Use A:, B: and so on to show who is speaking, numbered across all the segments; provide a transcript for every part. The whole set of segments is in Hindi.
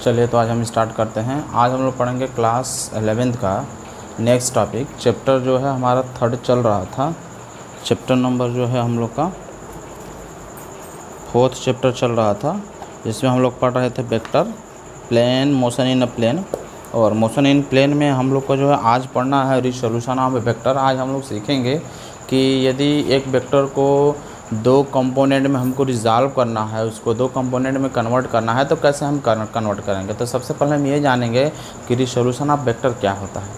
A: चलिए तो आज हम स्टार्ट करते हैं। आज हम लोग पढ़ेंगे क्लास 11th का नेक्स्ट टॉपिक। चैप्टर जो है हमारा 3rd चल रहा था। चैप्टर नंबर जो है हम लोग का 4th चैप्टर चल रहा था, जिसमें हम लोग पढ़ रहे थे vector, plane, motion in a plane. और मोशन इन प्लेन में हम लोग को जो है आज पढ़ना है रिसोल्यूशन ऑफ वेक्टर। आज हम लोग सीखेंगे कि यदि एक वेक्टर को दो कंपोनेंट में हमको रिजॉल्व करना है, उसको दो कंपोनेंट में कन्वर्ट करना है, तो कैसे हम कन्वर्ट करेंगे। तो सबसे पहले हम ये जानेंगे कि रिसोल्यूशन ऑफ वेक्टर क्या होता है।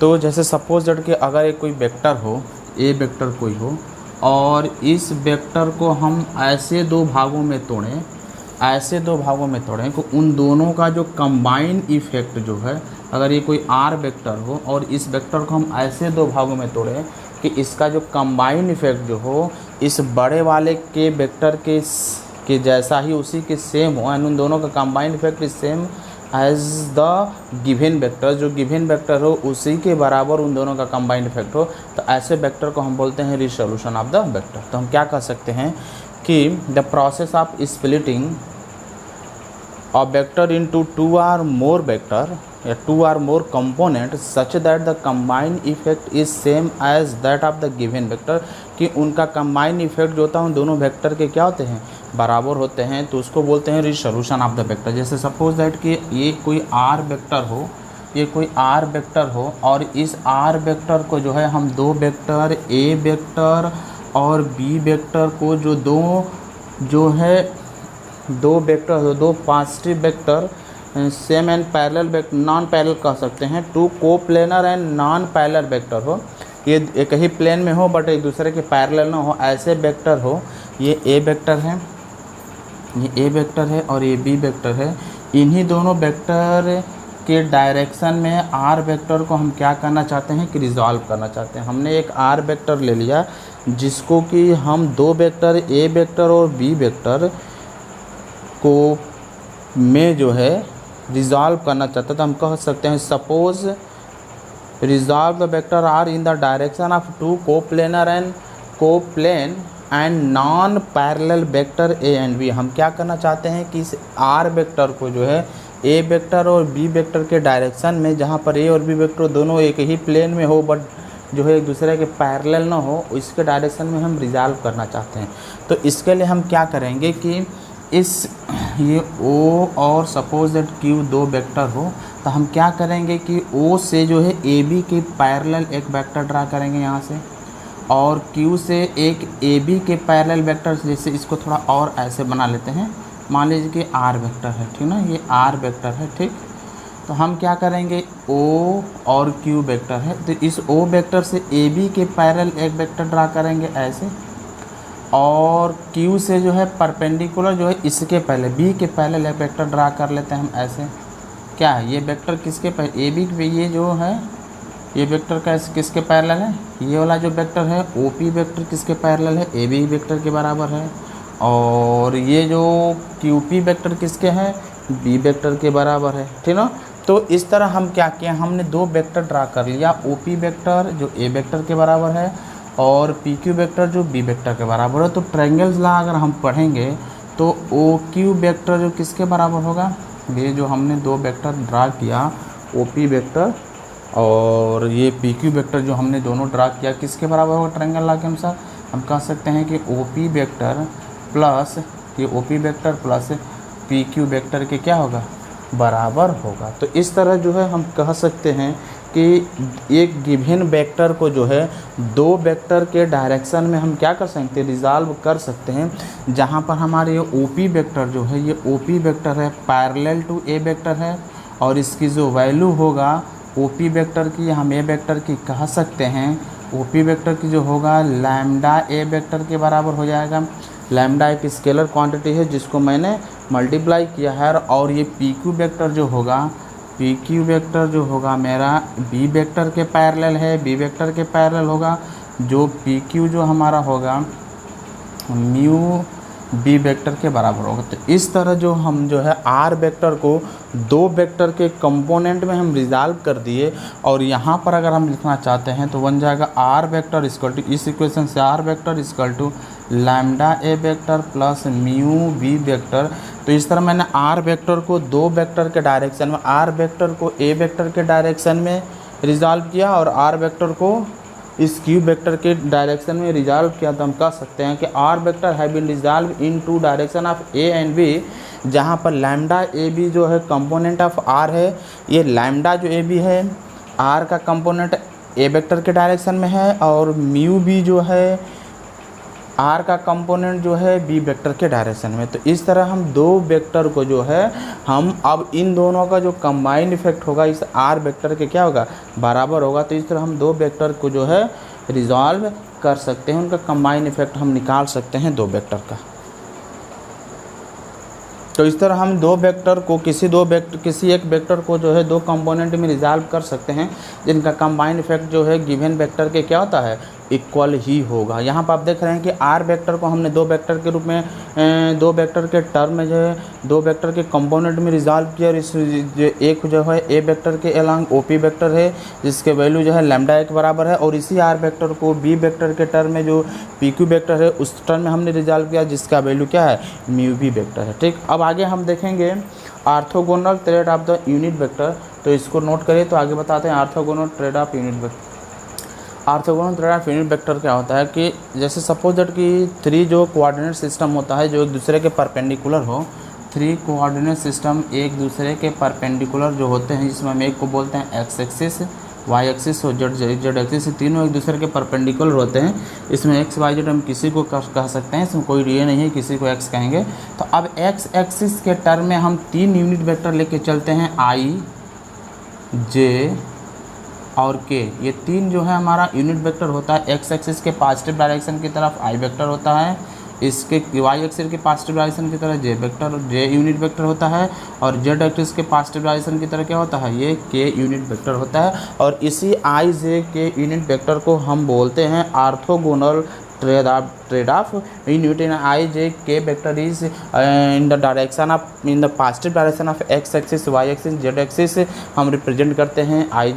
A: तो जैसे सपोज दैट कि अगर एक कोई वेक्टर हो, ए वेक्टर कोई हो, और इस वेक्टर को हम ऐसे दो भागों में तोड़ें कि उन दोनों का जो कंबाइन इफेक्ट जो है, अगर ये कोई आर वेक्टर हो और इस वेक्टर को हम ऐसे दो भागों में तोड़ें कि इसका जो कंबाइन इफेक्ट जो हो इस बड़े वाले के वेक्टर के जैसा ही, उसी के सेम हो, एंड उन दोनों का combine effect is same as the given vector, जो गिवन वेक्टर हो उसी के बराबर उन दोनों का कंबाइंड इफेक्ट हो, तो ऐसे वेक्टर को हम बोलते हैं रिसोल्यूशन ऑफ द वेक्टर। तो हम क्या कह सकते हैं कि the process of splitting a vector into two or more vector या two or more component such that the combined effect is same as that of the given vector, कि उनका combined effect जो होता है उन दोनों वेक्टर के क्या होते हैं, बराबर होते हैं, तो उसको बोलते हैं रिसोल्यूशन ऑफ द वेक्टर। जैसे सपोज दैट कि ये कोई आर वेक्टर हो और इस आर वेक्टर को जो है हम दो वेक्टर ए वेक्टर और बी वेक्टर को दो वेक्टर, दो positive vector same and parallel vector, non parallel कह सकते हैं, two coplanar and non parallel vector हो, ये एक ही प्लेन में हो बट एक दूसरे के पैरेलल ना हो, ऐसे वेक्टर हो। ये ए वेक्टर है और ये बी वेक्टर है। इन्हीं दोनों वेक्टर के डायरेक्शन में आर वेक्टर को हम क्या करना चाहते हैं कि रिजॉल्व करना चाहते हैं। हमने एक आर वेक्टर ले लिया जिसको कि हम दो वेक्टर ए वेक्टर और बी वेक्टर को में जो है रिजॉल्व करना चाहता, तो हम कह सकते हैं suppose resolve the vector r in the direction of two coplanar and non parallel vector a and b. हम क्या करना चाहते हैं कि इस आर वेक्टर को जो है ए वेक्टर और बी वेक्टर के डायरेक्शन में, जहाँ पर ए और बी वेक्टर दोनों एक ही प्लेन में हो बट जो है एक दूसरे के पैरेलल ना हो, इसके डायरेक्शन में हम रिजॉल्व करना चाहते हैं। तो इसके लिए हम क्या करेंगे कि ये O और सपोज दैट Q दो वेक्टर हो, तो हम क्या करेंगे कि O से जो है AB के पैरेलल एक वेक्टर ड्रा करेंगे यहाँ से, और Q से एक AB के पैरेलल वेक्टर, जैसे इसको थोड़ा और ऐसे बना लेते हैं, मान लीजिए कि R वेक्टर है, ठीक ना, ये R वेक्टर है, ठीक। तो हम क्या करेंगे O और Q वेक्टर है, तो इस O वेक्टर से AB के पैरेलल एक वेक्टर ड्रा करेंगे ऐसे, और Q से जो है परपेंडिकुलर जो है इसके पहले B के पहले एक वेक्टर ड्रा कर लेते हैं हम ऐसे। क्या है ये वेक्टर किसके पहले, AB पे, ये जो है ये वेक्टर का किसके पैरेलल है, ये वाला जो वेक्टर है OP वेक्टर किसके पैरेलल है, AB वेक्टर के बराबर है, और ये जो QP वेक्टर किसके हैं, B वेक्टर के बराबर है, ठीक ना। तो इस तरह हम क्या किया, हमने दो वेक्टर ड्रा कर लिया, OP वेक्टर जो A वेक्टर के बराबर है और PQ वेक्टर जो B वेक्टर के बराबर है। तो ट्रायंगल्स लॉ अगर हम पढ़ेंगे तो OQ वेक्टर जो किसके बराबर होगा, ये जो हमने दो वेक्टर ड्रा किया OP वेक्टर और ये PQ वेक्टर जो हमने दोनों ड्रा किया किसके बराबर होगा, ट्रायंगल लॉ के अनुसार हम कह सकते हैं कि OP वेक्टर प्लस ये OP vector plus PQ vector के क्या होगा, बराबर होगा। तो इस तरह जो है हम कह सकते हैं कि एक गिवन वेक्टर को जो है दो वेक्टर के डायरेक्शन में हम क्या कर सकते हैं, रिजॉल्व कर सकते हैं। जहाँ पर हमारे ये OP वेक्टर जो है, ये OP वेक्टर है पैरेलल टू A वेक्टर है, और इसकी जो वैल्यू होगा OP वेक्टर की, हम A वेक्टर की कह सकते हैं, OP वेक्टर की जो होगा लैम्डा A वेक्टर के बराबर हो जाएगा। लैम्डा एक स्केलर क्वांटिटी है जिसको मैंने मल्टीप्लाई किया है, और ये PQ वेक्टर जो होगा मेरा B वेक्टर के पैरेलल है, B वेक्टर के पैरेलल होगा, जो PQ जो हमारा होगा म्यू B वेक्टर के बराबर होगा। तो इस तरह जो हम जो है R वेक्टर को दो वेक्टर के कंपोनेंट में हम रिजॉल्व कर दिए, और यहाँ पर अगर हम लिखना चाहते हैं तो बन जाएगा R वेक्टर इक्वल टू, इस इक्वेशन से R vector equal to lambda A vector plus mu B vector. तो इस तरह मैंने आर वेक्टर को दो वेक्टर के डायरेक्शन में, आर वेक्टर को ए वेक्टर के डायरेक्शन में रिजॉल्व किया और आर वेक्टर को इस क्यू वेक्टर के डायरेक्शन में रिजॉल्व किया। तो हम कह सकते हैं कि R vector have been resolve in two direction of A and B, जहाँ पर लैम्डा ए बी जो है कंपोनेंट ऑफ आर है। ये लैम्डा जो ए बी है आर का कंपोनेंट ए वेक्टर के डायरेक्शन में है और म्यू बी जो है आर का कंपोनेंट जो है बी वेक्टर के डायरेक्शन में। तो इस तरह हम दो वेक्टर को जो है हम अब इन दोनों का जो कंबाइंड इफेक्ट होगा इस आर वेक्टर के क्या होगा, बराबर होगा। तो इस तरह हम दो वेक्टर को जो है रिजॉल्व कर सकते हैं, उनका कंबाइंड इफेक्ट हम निकाल सकते हैं दो वेक्टर का। तो इस तरह हम दो वेक्टर को किसी एक वेक्टर को जो है दो कंपोनेंट में रिजॉल्व कर सकते हैं, जिनका कंबाइंड इफेक्ट जो है गिवन वेक्टर के क्या होता है, इक्वल ही होगा। यहाँ पर आप देख रहे हैं कि आर वेक्टर को हमने दो वेक्टर के रूप में दो वेक्टर के टर्म में जो है दो वेक्टर के कंपोनेंट में रिजॉल्व किया। और इस एक जो है ए वेक्टर के अलॉन्ग ओपी वेक्टर है जिसके वैल्यू जो है लैम्डा ए के बराबर है, और इसी आर वेक्टर को बी वेक्टर के टर्म में जो पी क्यू वेक्टर है उस टर्म में हमने रिजॉल्व किया जिसका वैल्यू क्या है, म्यू बी वेक्टर है। ठीक, अब आगे हम देखेंगे orthogonal triad of the unit vector. तो इसको नोट करिए। तो आगे बताते हैं orthogonal triad of unit vector. Orthogonal triad of unit vector क्या होता है कि जैसे सपोज दैट कि थ्री जो कोऑर्डिनेट सिस्टम होता है जो एक दूसरे के परपेंडिकुलर हो, थ्री कोऑर्डिनेट सिस्टम एक दूसरे के परपेंडिकुलर जो होते हैं, जिसमें हम एक को बोलते हैं एक्स एक्सिस, वाई एक्सिस और जेड एक्सिस, तीनों एक दूसरे के परपेंडिकुलर होते हैं। इसमें एक्स वाई जेड हम किसी को कह सकते हैं, इसमें कोई ये नहीं है किसी को एक्स कहेंगे। तो अब एक्स एक्सिस के टर्म में हम तीन यूनिट वेक्टर लेके चलते हैं, आई जे और के। ये तीन जो है हमारा यूनिट वेक्टर होता है। एक्स एक्सिस के पॉजिटिव डायरेक्शन की तरफ आई वेक्टर होता है, इसके वाई एक्सिस के पॉजिटिव डायरेक्शन की तरफ जे यूनिट वेक्टर होता है, और जेड एक्सिस के पॉजिटिव डायरेक्शन की तरफ क्या होता है, ये के यूनिट वेक्टर होता है। और इसी आई जे के यूनिट वेक्टर को हम बोलते हैं ऑर्थोगोनल ट्रेड ऑफ यूनिट। इन I J K vector is in the positive direction of X axis, Y axis, Z axis हम रिप्रेजेंट करते हैं आई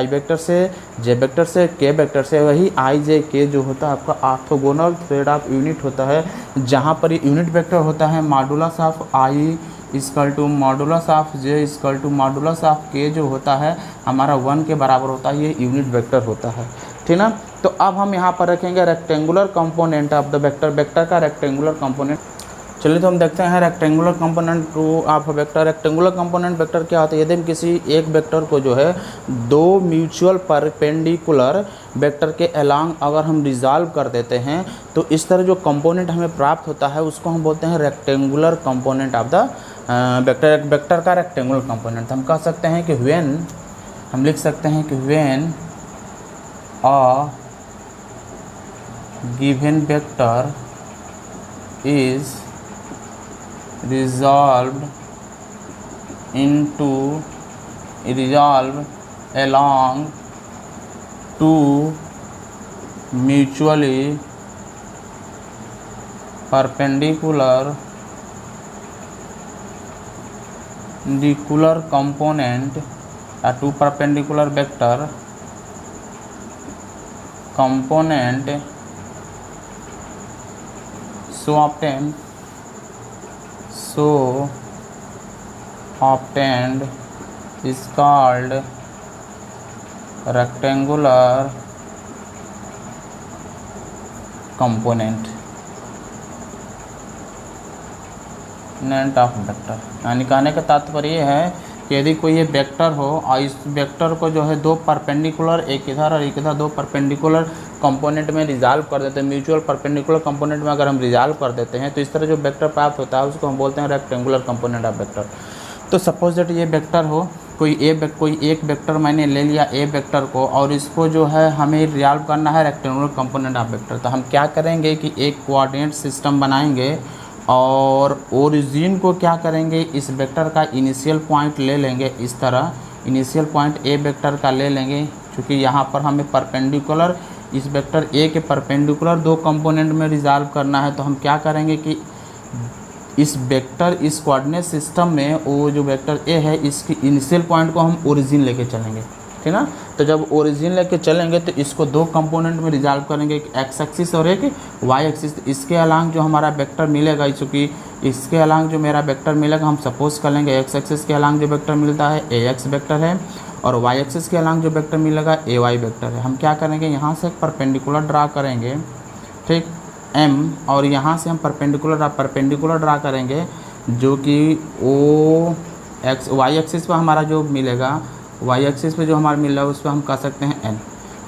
A: वेक्टर से, जे वेक्टर से, के वेक्टर से। वही आई जे के जो होता है आपका ऑर्थोगोनल ट्रेड ऑफ यूनिट होता है, जहाँ पर यूनिट वेक्टर होता है modulus of I equal to modulus of J equal to modulus of K जो होता है हमारा 1 के बराबर होता है। ये यूनिट वेक्टर होता है, ठीक ना। तो अब हम यहाँ पर रखेंगे rectangular component of the vector, vector का रेक्टेंगुलर कंपोनेंट। चलिए तो हम देखते हैं rectangular component of vector. Rectangular component vector क्या होता है, यदि हम किसी एक वेक्टर को जो है दो म्यूचुअल परपेंडिकुलर वेक्टर के अलॉन्ग अगर हम रिजॉल्व कर देते हैं तो इस तरह जो कंपोनेंट हमें प्राप्त होता है उसको हम बोलते हैं rectangular component of the vector. Vector का रेक्टेंगुलर कंपोनेंट हम कह सकते हैं कि व्हेन, हम लिख सकते हैं कि when a given vector is resolved along two mutually perpendicular component, two perpendicular vector component so obtained is called rectangular component of vector. यानी कहने का तात्पर्य ये है कि यदि कोई ये वेक्टर हो और इस वेक्टर को जो है दो परपेंडिकुलर, एक इधर और एक इधर, दो परपेंडिकुलर कंपोनेंट में रिजॉल्व कर देते हैं, म्यूचुअल परपेंडिकुलर कंपोनेंट में अगर हम रिजॉल्व कर देते हैं तो इस तरह जो वेक्टर प्राप्त होता है उसको हम बोलते हैं रेक्टेंगुलर कंपोनेंट ऑफ वेक्टर। तो सपोज दैट ये वेक्टर हो, कोई एक वेक्टर मैंने ले लिया ए वेक्टर को और इसको जो है हमें रिजॉल्व करना है रेक्टेंगुलर कंपोनेंट ऑफ वेक्टर। तो हम क्या करेंगे कि एक कोऑर्डिनेट सिस्टम बनाएंगे और ओरिजिन को क्या करेंगे, इस वेक्टर का इनिशियल पॉइंट ले लेंगे। इस तरह इनिशियल पॉइंट ए वेक्टर का ले लेंगे, क्योंकि यहाँ पर हमें परपेंडिकुलर इस वेक्टर ए के परपेंडिकुलर दो कंपोनेंट में रिजॉल्व करना है। तो हम क्या करेंगे कि इस वेक्टर, इस कोऑर्डिनेट सिस्टम में वो जो वेक्टर ए है इसकी इनिशियल पॉइंट को हम ओरिजिन लेके चलेंगे। ठीक ना। तो जब ओरिजिन लेके चलेंगे तो इसको दो कंपोनेंट में रिजॉल्व करेंगे, एक एक्स एक्सिस और एक वाई एक्सिस। इसके अलांग जो हमारा वेक्टर मिलेगा, चूँकि इसके अलांग जो मेरा वेक्टर मिलेगा, हम सपोज कर लेंगे एक्स एक्सिस के अलांग जो वेक्टर मिलता है ए एक्स वेक्टर है, और वाई एक्सिस के अलांग जो वेक्टर मिलेगा ए वाई वेक्टर है। हम क्या करेंगे, यहाँ से परपेंडिकुलर ड्रा करेंगे, ठीक, एम, और यहाँ से हम परपेंडिकुलर ड्रा करेंगे, जो कि ओ एक्स वाई एक्सिस पर हमारा जो मिलेगा, वाई एक्सिस पे जो हमारा मिल रहा है उस पर हम कह सकते हैं एन।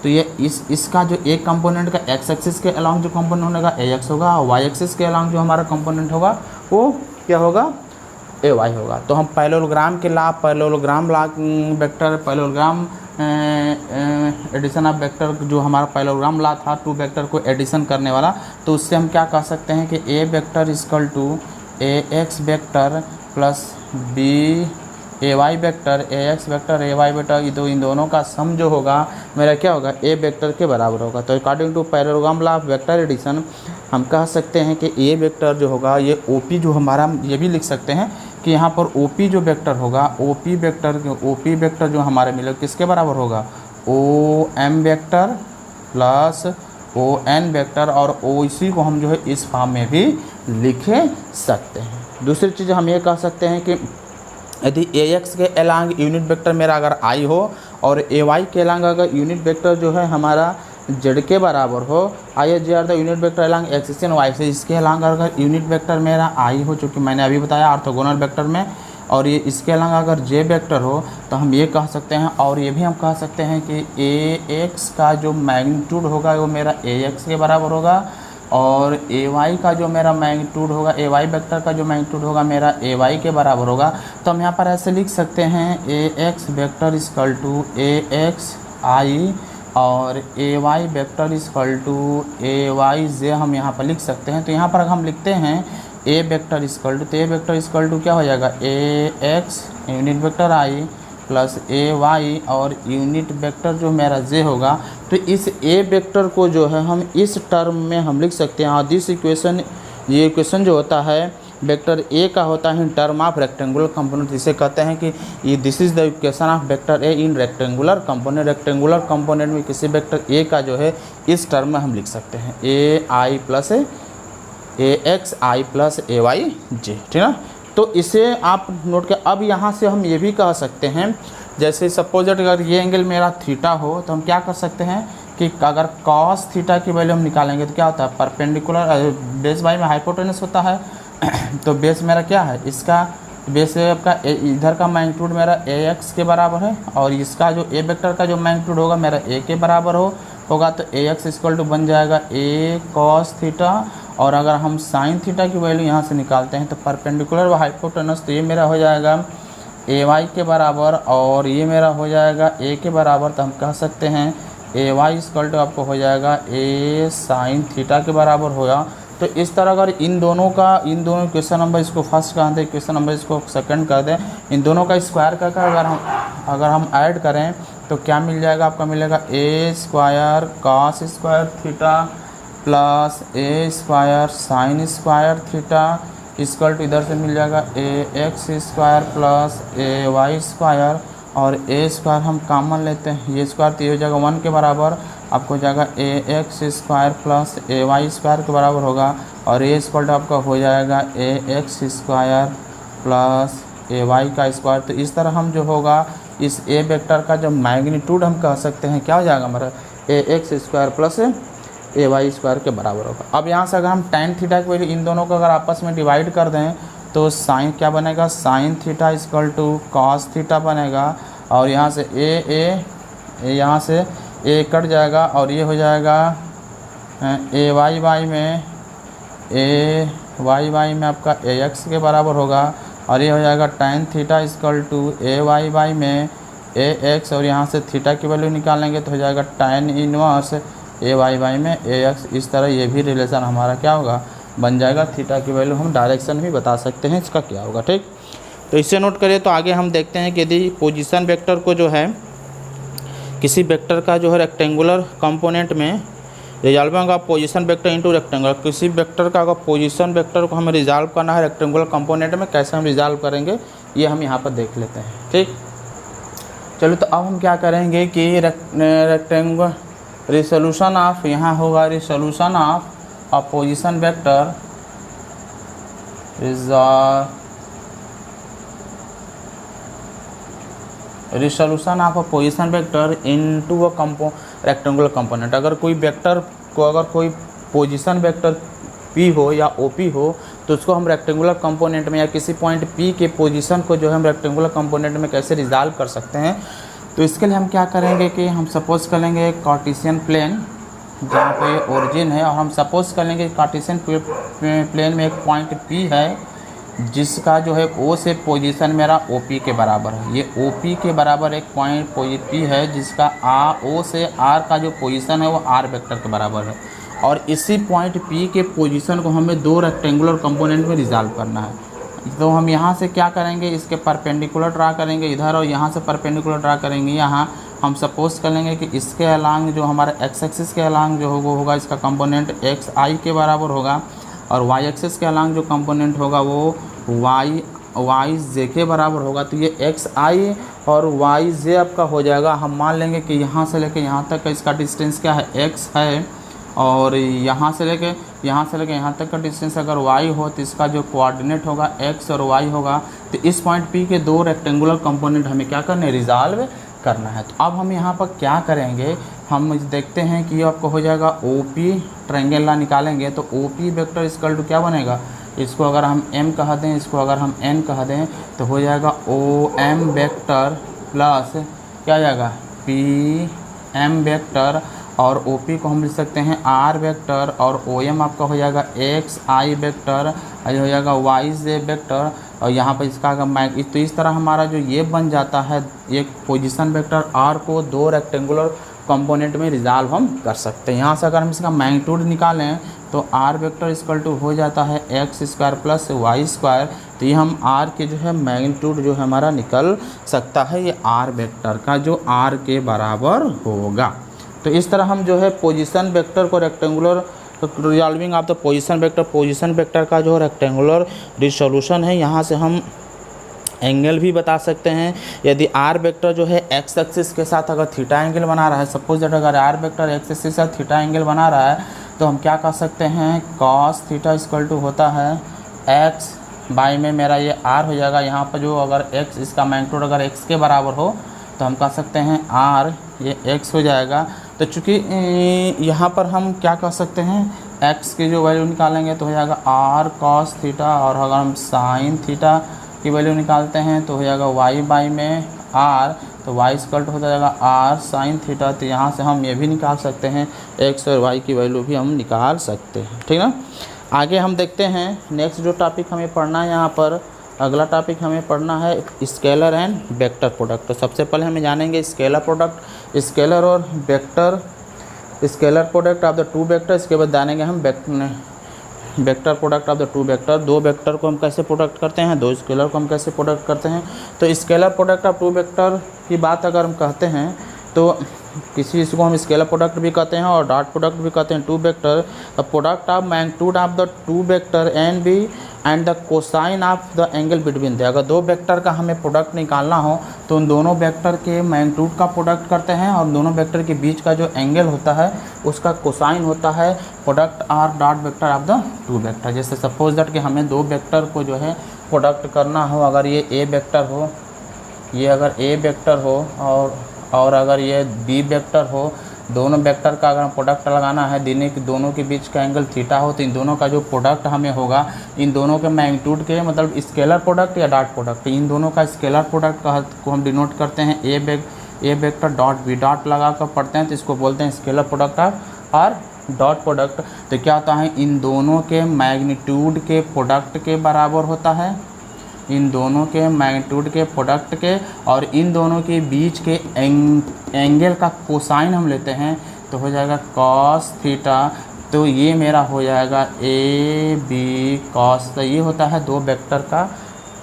A: तो ये इसका जो एक कंपोनेंट का एक्स एक्सिस के अलांग जो कंपोनेंट होगा ए एक्स होगा, और वाई एक्सिस के अलांग जो हमारा कंपोनेंट होगा वो क्या होगा, ए वाई होगा। तो हम parallelogram vector, parallelogram addition of vector, जो हमारा पैरेललोग्राम ला था टू वेक्टर को एडिशन करने वाला, तो उससे हम क्या कह सकते हैं कि a vector equal to a x vector plus b a y vector, a x vector a y vector, तो इन दोनों का सम जो होगा मेरा क्या होगा, ए वेक्टर के बराबर होगा। तो according to parallelogram law of vector addition हम कह सकते हैं कि ए वेक्टर जो होगा, ये ओ पी जो हमारा, ये भी लिख सकते हैं कि यहाँ पर ओ पी जो वेक्टर होगा, ओ पी वेक्टर जो हमारे मिलेगा किसके बराबर होगा, O M vector plus O N vector, और ओ इसी को हम जो है इस फॉर्म में भी लिख सकते हैं। दूसरी चीज़ हम ये कह सकते हैं कि यदि ए एक्स के अलांग यूनिट वेक्टर मेरा अगर आई हो, और ए वाई के अलांग अगर यूनिट वेक्टर जो है हमारा जेड के बराबर हो, i j are the unit vector along axis and y axis, इसके अलांग अगर यूनिट वेक्टर मेरा आई हो, चूँकि मैंने अभी बताया ऑर्थोगोनल वेक्टर में, और ये इसके अलांग अगर जे वेक्टर हो, तो हम ये कह सकते हैं, और ये भी हम कह सकते हैं कि ए एक्स का जो मैग्नीट्यूड होगा वो मेरा ए एक्स के बराबर होगा, और ए वाई का जो मेरा मैग्नीट्यूड होगा, ए वाई वेक्टर का जो मैग्नीट्यूड होगा मेरा ए वाई के बराबर होगा। तो हम यहाँ पर ऐसे लिख सकते हैं, a x vector equal to a x i, और a y vector equal to A y j हम यहाँ पर लिख सकते हैं। तो यहाँ पर हम लिखते हैं ए वेक्टर इक्वल टू, तो ए वेक्टर इक्वल टू क्या हो जाएगा, a x unit vector I plus a Y और यूनिट वेक्टर जो मेरा जे होगा। तो इस ए वेक्टर को जो है हम इस टर्म में हम लिख सकते हैं, दिस इक्वेशन, ये इक्वेशन जो होता है वेक्टर ए का होता है in term of rectangular component, जिसे कहते हैं कि ये this is the equation of vector A in rectangular component. Rectangular component में किसी वेक्टर ए का जो है इस टर्म में हम लिख सकते हैं, ए आई plus A x I plus a y जे, ठीक है। तो इसे आप नोट कर, अब यहाँ से हम ये भी कह सकते हैं, जैसे सपोज अगर ये एंगल मेरा थीटा हो, तो हम क्या कर सकते हैं कि अगर कॉस थीटा की वैल्यू हम निकालेंगे तो क्या होता है, परपेंडिकुलर बेस वाई में हाइपोटेनस होता है। तो बेस मेरा क्या है, इसका बेस आपका इधर का मैग्नीट्यूड मेरा ए एक्स के बराबर है, और इसका जो ए वेक्टर का जो मैग्नीट्यूड होगा मेरा ए के बराबर होगा। तो ए एक्स इक्वल टू बन जाएगा ए कॉस थीटा, और अगर हम साइन थीटा की वैल्यू यहाँ से निकालते हैं तो परपेंडिकुलर व हाइपोटेनस, तो ये मेरा हो जाएगा ए वाई के बराबर, और ये मेरा हो जाएगा ए के बराबर। तो हम कह सकते हैं ए वाई इक्वल टू आपको हो जाएगा ए साइन थीटा के बराबर होगा। तो इस तरह अगर इन दोनों क्वेश्चन नंबर इसको फर्स्ट कर दें, क्वेश्चन नंबर इसको सेकंड कर दें, इन दोनों का स्क्वायर करके अगर हम ऐड करें तो क्या मिल जाएगा, आपका मिलेगा a square cos square theta plus a square sine square theta equal to इधर से मिल जाएगा a x square plus a y square, और ए स्क्वायर हम कॉमन लेते हैं, ये स्क्वायर तो ये हो जाएगा 1 के बराबर, आपको हो जाएगा a x square plus a y square के बराबर होगा, और ए स्क्वायर आपका हो जाएगा a x square plus a Y का स्क्वायर। तो इस तरह हम जो होगा इस ए वेक्टर का जो मैग्नीट्यूड हम कह सकते हैं क्या हो जाएगा हमारा, ए x square plus a y square के बराबर होगा। अब यहाँ से अगर हम tan थीटा की वैल्यू इन दोनों को अगर आपस में डिवाइड कर दें तो साइन क्या बनेगा, sine theta equal to cos theta बनेगा, और यहाँ से यहाँ से ए कट जाएगा, और ये हो जाएगा ए वाई में आपका ए एक्स के बराबर होगा, और ये हो जाएगा tan theta equal to A Y में ए एक्स, और यहाँ से थीटा की वैल्यू निकालेंगे तो हो जाएगा tan इनवर्स ए वाई में ए एक्स। इस तरह ये भी रिलेशन हमारा क्या होगा, बन जाएगा। थीटा की वैल्यू हम डायरेक्शन भी बता सकते हैं इसका क्या होगा, ठीक। तो इसे नोट करिए। तो आगे हम देखते हैं कि यदि पोजीशन वेक्टर को जो है किसी वेक्टर का जो है रेक्टेंगुलर कंपोनेंट में रिजॉल्व होगा, पोजीशन वेक्टर इनटू रेक्टेंगुलर, किसी वेक्टर का अगर पोजीशन वेक्टर को हमें रिजॉल्व करना है रेक्टेंगुलर कंपोनेंट में, कैसे हम रिजॉल्व करेंगे ये हम यहाँ पर देख लेते हैं, ठीक। चलो तो अब हम क्या करेंगे कि रेक्टेंगल रिसोल्यूशन ऑफ, यहाँ होगा resolution of opposition vector resolution of a position vector into a rectangular component. अगर कोई वेक्टर को, अगर कोई पोजीशन वेक्टर P हो या OP हो तो उसको हम रेक्टेंगुलर कंपोनेंट में या किसी पॉइंट P के पोजीशन को जो है हम रेक्टेंगुलर कंपोनेंट में कैसे रिजॉल्व कर सकते हैं। तो इसके लिए हम क्या करेंगे कि हम सपोज कर लेंगे कार्टेशियन प्लेन जहाँ पे ओरिजिन है, और हम सपोज कर लेंगे कार्टेशियन प्लेन में एक पॉइंट P है जिसका जो है O से पोजीशन मेरा OP के बराबर है। ये OP के बराबर एक पॉइंट P है जिसका O से R का जो पोजीशन है वो R वेक्टर के बराबर है, और इसी पॉइंट P के पोजीशन को हमें दो रेक्टेंगुलर कंपोनेंट में रिजॉल्व करना है। तो हम यहाँ से क्या करेंगे, इसके परपेंडिकुलर ड्रा करेंगे इधर, और यहाँ से परपेंडिकुलर ड्रा करेंगे यहाँ। हम सपोज कर लेंगे कि इसके अलांग जो हमारा एक्स एक्सिस के अलांग जो होगा इसका कंपोनेंट XI के बराबर होगा, और वाई एक्सिस के अलांग जो कंपोनेंट होगा वो वाई जे के बराबर होगा। तो ये XI और YJ आपका हो जाएगा। हम मान लेंगे कि यहाँ से लेके यहाँ तक का इसका डिस्टेंस क्या है, X है, और यहाँ से लेके यहाँ तक का डिस्टेंस अगर Y हो तो इसका जो कोऑर्डिनेट होगा X और Y होगा। तो इस पॉइंट P के दो रेक्टेंगुलर कंपोनेंट हमें क्या करना है, रिजॉल्व करना है। तो अब हम यहाँ पर क्या करेंगे, हम देखते हैं कि आपको हो जाएगा OP ट्रायंगल ला निकालेंगे तो OP वेक्टर इक्वल टू क्या बनेगा, इसको अगर हम M कह दें, इसको अगर हम N कह दें तो हो जाएगा OM वेक्टर प्लस क्या जाएगा PM वेक्टर, और OP को हम लिख सकते हैं R वेक्टर, और OM आपका हो जाएगा XI वेक्टर, ये हो जाएगा YJ वेक्टर, और यहाँ पर इसका अगर तो इस तरह हमारा जो ये बन जाता है एक पोजीशन वेक्टर R को दो रेक्टेंगुलर कंपोनेंट में रिजॉल्व हम कर सकते हैं। यहाँ से अगर हम इसका मैग्नीट्यूड निकालें तो R वेक्टर इक्वल टू हो जाता है X square plus Y square. तो ये हम R के जो है मैग्नीट्यूड जो है हमारा निकल सकता है, ये R वेक्टर का जो R के बराबर होगा। तो इस तरह हम जो है पोजीशन वेक्टर को rectangular resolving of the position vector का जो रेक्टेंगुलर रिसोल्यूशन है, यहाँ से हम एंगल भी बता सकते हैं। यदि R वेक्टर जो है एक्स एक्सिस के साथ अगर थीटा एंगल बना रहा है, सपोज दैट अगर R वेक्टर एक्स एक्सिस के साथ थीटा एंगल बना रहा है तो हम क्या कर सकते हैं, कॉस थीटा इक्वल टू होता है एक्स बाई में मेरा ये R हो जाएगा। यहाँ पर जो अगर x इसका मैग्नीट्यूड अगर x के बराबर हो तो हम कह सकते हैं R ये x हो जाएगा। तो चूँकि यहाँ पर हम क्या कर सकते हैं, x की जो वैल्यू निकालेंगे तो हो जाएगा R cos थीटा, और अगर हम साइन थीटा की वैल्यू निकालते हैं तो हो जाएगा y बाई में R, तो y इक्वल टू हो जाएगा R साइन थीटा। तो यहाँ से हम ये भी निकाल सकते हैं, x और y की वैल्यू भी हम निकाल सकते हैं, ठीक ना। आगे हम देखते हैं नेक्स्ट जो टॉपिक हमें पढ़ना है, यहाँ पर अगला टॉपिक हमें पढ़ना है स्केलर एंड वेक्टर प्रोडक्ट। तो सबसे पहले हमें जानेंगे स्केलर प्रोडक्ट, स्केलर और vector, scalar product of the two vector. इसके बाद जानेंगे हम vector product of the two vector. दो वेक्टर को हम कैसे प्रोडक्ट करते हैं, दो स्केलर को हम कैसे प्रोडक्ट करते हैं। तो scalar product of two vector की बात अगर हम कहते हैं तो किसी इसको हम स्केलर प्रोडक्ट भी कहते हैं और डॉट प्रोडक्ट भी कहते हैं। Two vector the product of magnitude of the two vector and B and the cosine of the angle between the. अगर दो वेक्टर का हमें प्रोडक्ट निकालना हो तो उन दोनों वेक्टर के मैग्नीट्यूड का प्रोडक्ट करते हैं, और दोनों वेक्टर के बीच का जो एंगल होता है उसका कोसाइन होता है product R dot vector of the two vector. जैसे सपोज दैट कि हमें दो वेक्टर को जो है प्रोडक्ट करना हो, अगर ये ए वेक्टर हो, ये अगर ए वेक्टर हो और अगर ये बी वेक्टर हो, दोनों वेक्टर का अगर प्रोडक्ट लगाना है, दोनों के बीच का एंगल थीटा हो, तो इन दोनों का जो प्रोडक्ट हमें होगा, इन दोनों के मैग्नीट्यूड के मतलब स्केलर प्रोडक्ट या डॉट प्रोडक्ट, इन दोनों का स्केलर प्रोडक्ट को हम डिनोट करते हैं a vector dot B dot लगा कर पढ़ते हैं, तो इसको बोलते हैं स्केलर प्रोडक्ट और डॉट प्रोडक्ट। तो क्या होता है, इन दोनों के मैग्नीट्यूड के प्रोडक्ट के बराबर होता है, इन दोनों के मैग्नीट्यूड के प्रोडक्ट के, और इन दोनों के बीच के एंगल का कोसाइन हम लेते हैं तो हो जाएगा कॉस थीटा। तो ये मेरा हो जाएगा ए बी कॉस। तो ये होता है दो वेक्टर का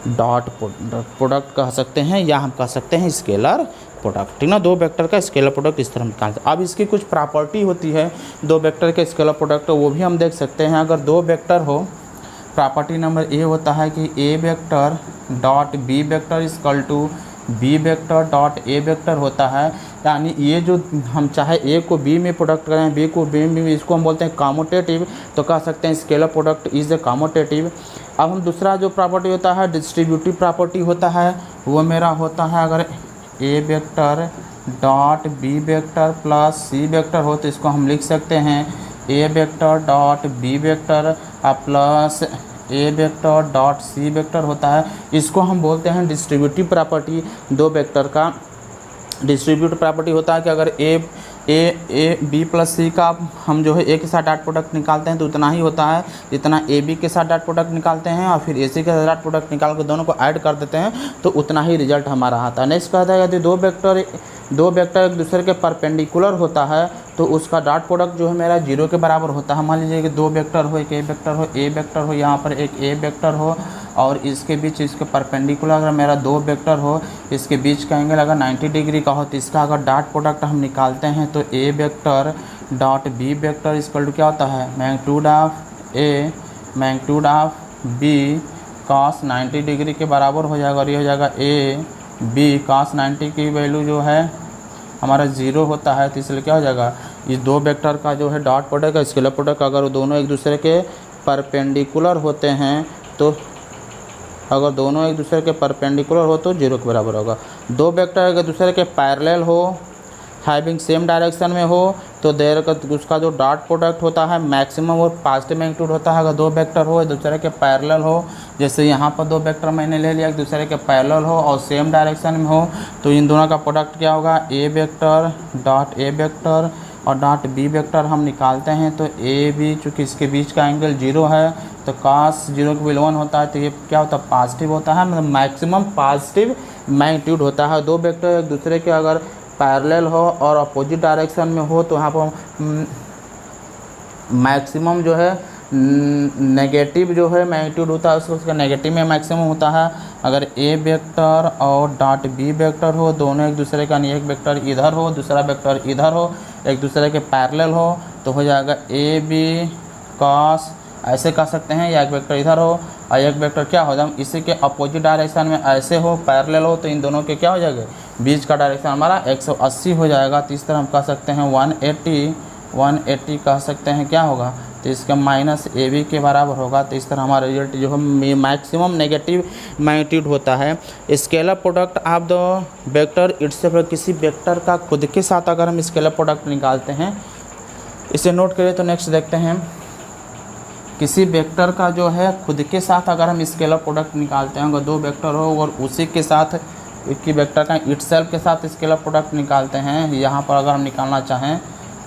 A: डॉट प्रोडक्ट कह सकते हैं, या हम कह सकते हैं स्केलर प्रोडक्ट, ठीक ना। दो वेक्टर का स्केलर प्रोडक्ट इस तरह निकालते हैं। अब इसकी कुछ प्रॉपर्टी होती है दो वेक्टर के स्केलर प्रोडक्ट, वो भी हम देख सकते हैं। अगर दो वेक्टर हो, प्रॉपर्टी नंबर ए होता है कि a vector dot b vector equal to b vector dot a vector होता है। यानी ये जो हम चाहे ए को बी में प्रोडक्ट करें, बी को बी में, इसको हम बोलते हैं कॉम्यूटेटिव, तो कह सकते हैं scalar product is a commutative. अब हम दूसरा जो प्रॉपर्टी होता है डिस्ट्रीब्यूटिव प्रॉपर्टी होता है, वो मेरा होता है अगर a vector dot b vector plus c vector हो तो इसको हम लिख सकते हैं a vector dot b vector plus a vector dot c vector होता है। इसको हम बोलते हैं डिस्ट्रीब्यूटिव प्रॉपर्टी। दो वेक्टर का डिस्ट्रीब्यूटिव प्रॉपर्टी होता है कि अगर ए बी प्लस सी का हम जो है ए के साथ डॉट प्रोडक्ट निकालते हैं तो उतना ही होता है जितना ए बी के साथ डॉट प्रोडक्ट निकालते हैं, और फिर ए सी के साथ डॉट प्रोडक्ट निकाल कर दोनों को ऐड कर देते हैं तो उतना ही रिजल्ट हमारा आता है। नेक्स्ट कहता है यदि दो वेक्टर एक दूसरे के परपेंडिकुलर होता है तो उसका डॉट प्रोडक्ट जो है मेरा 0 के बराबर होता है। मान लीजिए कि दो वेक्टर हो, एक ए वेक्टर हो, यहाँ पर एक ए वेक्टर हो और इसके बीच इसके परपेंडिकुलर अगर मेरा दो वेक्टर हो, इसके बीच का एंगल अगर 90 डिग्री का हो तो इसका अगर डॉट प्रोडक्ट हम निकालते हैं तो a vector dot b vector equal to क्या होता है magnitude of a magnitude of b cos 90 degree के बराबर हो जाएगा। और ये हो जाएगा ए बी कॉस 90 की वैल्यू जो है हमारा 0 होता है, तो इसलिए क्या हो जाएगा इस दो वेक्टर का जो है डॉट प्रोडक्ट का स्केलर प्रोडक्ट अगर वो दोनों एक दूसरे के परपेंडिकुलर होते हैं तो अगर दोनों एक दूसरे के परपेंडिकुलर हो तो 0 के बराबर होगा। दो वेक्टर एक दूसरे के पैरेलल हो, हैविंग सेम डायरेक्शन में हो तो देर का उसका जो डॉट प्रोडक्ट होता है मैक्सिमम और पॉजिटिव मैग्नीट्यूड होता है। अगर दो वेक्टर हो एक दूसरे के पैरेलल हो, जैसे यहाँ पर दो वेक्टर मैंने ले लिया एक दूसरे के पैरेलल हो और सेम डायरेक्शन में हो तो इन दोनों का प्रोडक्ट क्या होगा ए वेक्टर डॉट ए वेक्टर और डॉट बी वेक्टर हम निकालते हैं तो ए बी चूँकि इसके बीच का एंगल 0 है तो cos 0 की वैल्यू 1 होता है तो ये क्या होता है पॉजिटिव होता है, मतलब मैक्सिमम पॉजिटिव मैग्नीट्यूड होता है। दो वेक्टर एक दूसरे के अगर पैरेलल हो और अपोजिट डायरेक्शन में हो तो यहाँ पर मैक्सिमम जो है नेगेटिव जो है मैग्नीट्यूड होता है उसका नेगेटिव में मैक्सिमम होता है। अगर ए वेक्टर और डॉट बी वेक्टर हो दोनों एक दूसरे का एक वेक्टर इधर हो दूसरा वेक्टर इधर हो एक दूसरे के पैरेलल हो तो हो जाएगा ए बी कॉस ऐसे कर सकते हैं, या एक वेक्टर इधर हो और एक वेक्टर क्या हो जाए इसी के अपोजिट डायरेक्शन में ऐसे हो पैरेलल हो तो इन दोनों के क्या हो जाएगा बीच का डायरेक्शन हमारा 180 हो जाएगा। तो इस तरह हम कह सकते हैं 180 कह सकते हैं क्या होगा तो इसका माइनस ए बी के बराबर होगा। तो इस तरह हमारा रिजल्ट जो है मैक्सिमम नेगेटिव मैग्नीट्यूड होता है। Scalar product of the vector itself, किसी वेक्टर का खुद के साथ अगर हम स्केलर प्रोडक्ट निकालते हैं, इसे नोट करें तो नेक्स्ट देखते हैं किसी वेक्टर का जो है खुद के साथ अगर हम स्केलर प्रोडक्ट निकालते हैं, अगर दो वेक्टर हो और उसी के साथ एक ही वेक्टर का इटसेल्फ के साथ स्केलर प्रोडक्ट निकालते हैं, यहाँ पर अगर हम निकालना चाहें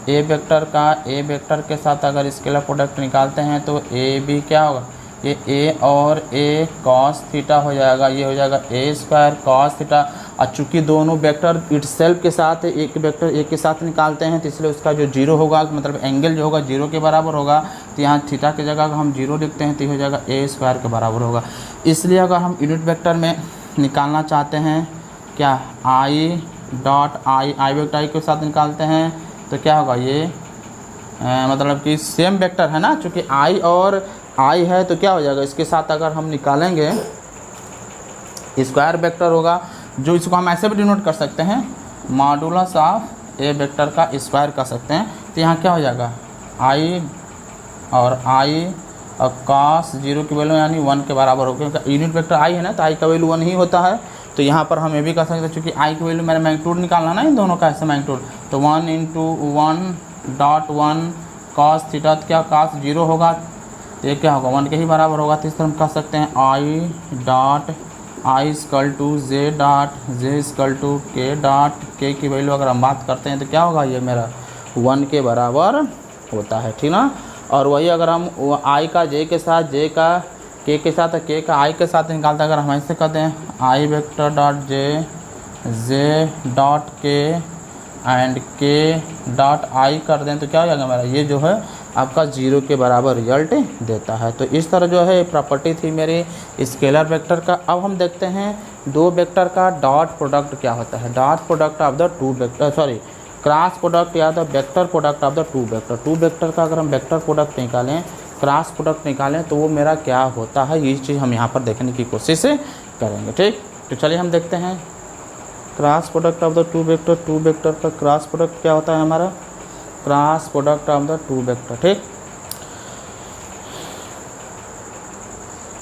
A: ए वेक्टर का ए वेक्टर के साथ अगर स्केलर प्रोडक्ट निकालते हैं तो ए बी क्या होगा ये ए और ए कॉस थीटा हो जाएगा, ये हो जाएगा ए स्क्वायर कॉस थीटा। और चूँकि दोनों वेक्टर इटसेल्फ के साथ एक वेक्टर ए के साथ निकालते हैं तो इसलिए उसका जो 0 होगा मतलब एंगल जो होगा 0 के बराबर होगा। तो यहाँ थीटा की जगह अगर हम 0 लिखते हैं तो ये हो जाएगा ए स्क्वायर के बराबर होगा। इसलिए अगर हम यूनिट वेक्टर में निकालना चाहते हैं क्या आई डॉट आई वेक्टर आई के साथ निकालते हैं तो क्या होगा ये मतलब कि सेम वेक्टर है ना, चूँकि आई और आई है तो क्या हो जाएगा इसके साथ अगर हम निकालेंगे स्क्वायर वेक्टर होगा, जो इसको हम ऐसे भी डिनोट कर सकते हैं मॉडुलस ऑफ ए वेक्टर का स्क्वायर कर सकते हैं। तो यहाँ क्या हो जाएगा आई और कॉस 0 की वैल्यू यानी 1 के बराबर होगा, क्योंकि यूनिट वेक्टर आई है ना तो आई का वैल्यू 1 ही होता है। तो यहाँ पर हम ये भी कर सकते हैं चूँकि आई की वैल्यू मेरा मैग्नीट्यूड निकालना ना इन दोनों का ऐसे मैग्नीट्यूड, तो 1 × 1.1 कॉस थीटा क्या कॉस 0 होगा तो ये क्या होगा 1 के ही बराबर होगा। तो इस तरह हम कह सकते हैं I dot I equal to J dot J equal to K dot K की वैल्यू अगर हम बात करते हैं तो क्या होगा ये मेरा 1 के बराबर होता है, ठीक ना। और वही अगर हम आई का जे के साथ जे का के साथ के का आई के साथ निकालते हैं, अगर हम ऐसे करते हैं आई वेक्टर डॉट जे डॉट के एंड के डॉट आई कर दें तो क्या हो जाएगा मेरा ये जो है आपका 0 के बराबर रिजल्ट देता है। तो इस तरह जो है प्रॉपर्टी थी मेरी स्केलर वेक्टर का। अब हम देखते हैं दो वेक्टर का डॉट प्रोडक्ट क्या होता है। Dot product of the two vector cross product या the vector product of the two vector का अगर हम वेक्टर प्रोडक्ट निकालें क्रॉस प्रोडक्ट निकालें तो वो मेरा क्या होता है, ये चीज़ हम यहाँ पर देखने की कोशिश करेंगे। ठीक, तो चलिए हम देखते हैं cross product of the two vector का क्रॉस प्रोडक्ट क्या होता है हमारा, cross product of the two vector. ठीक,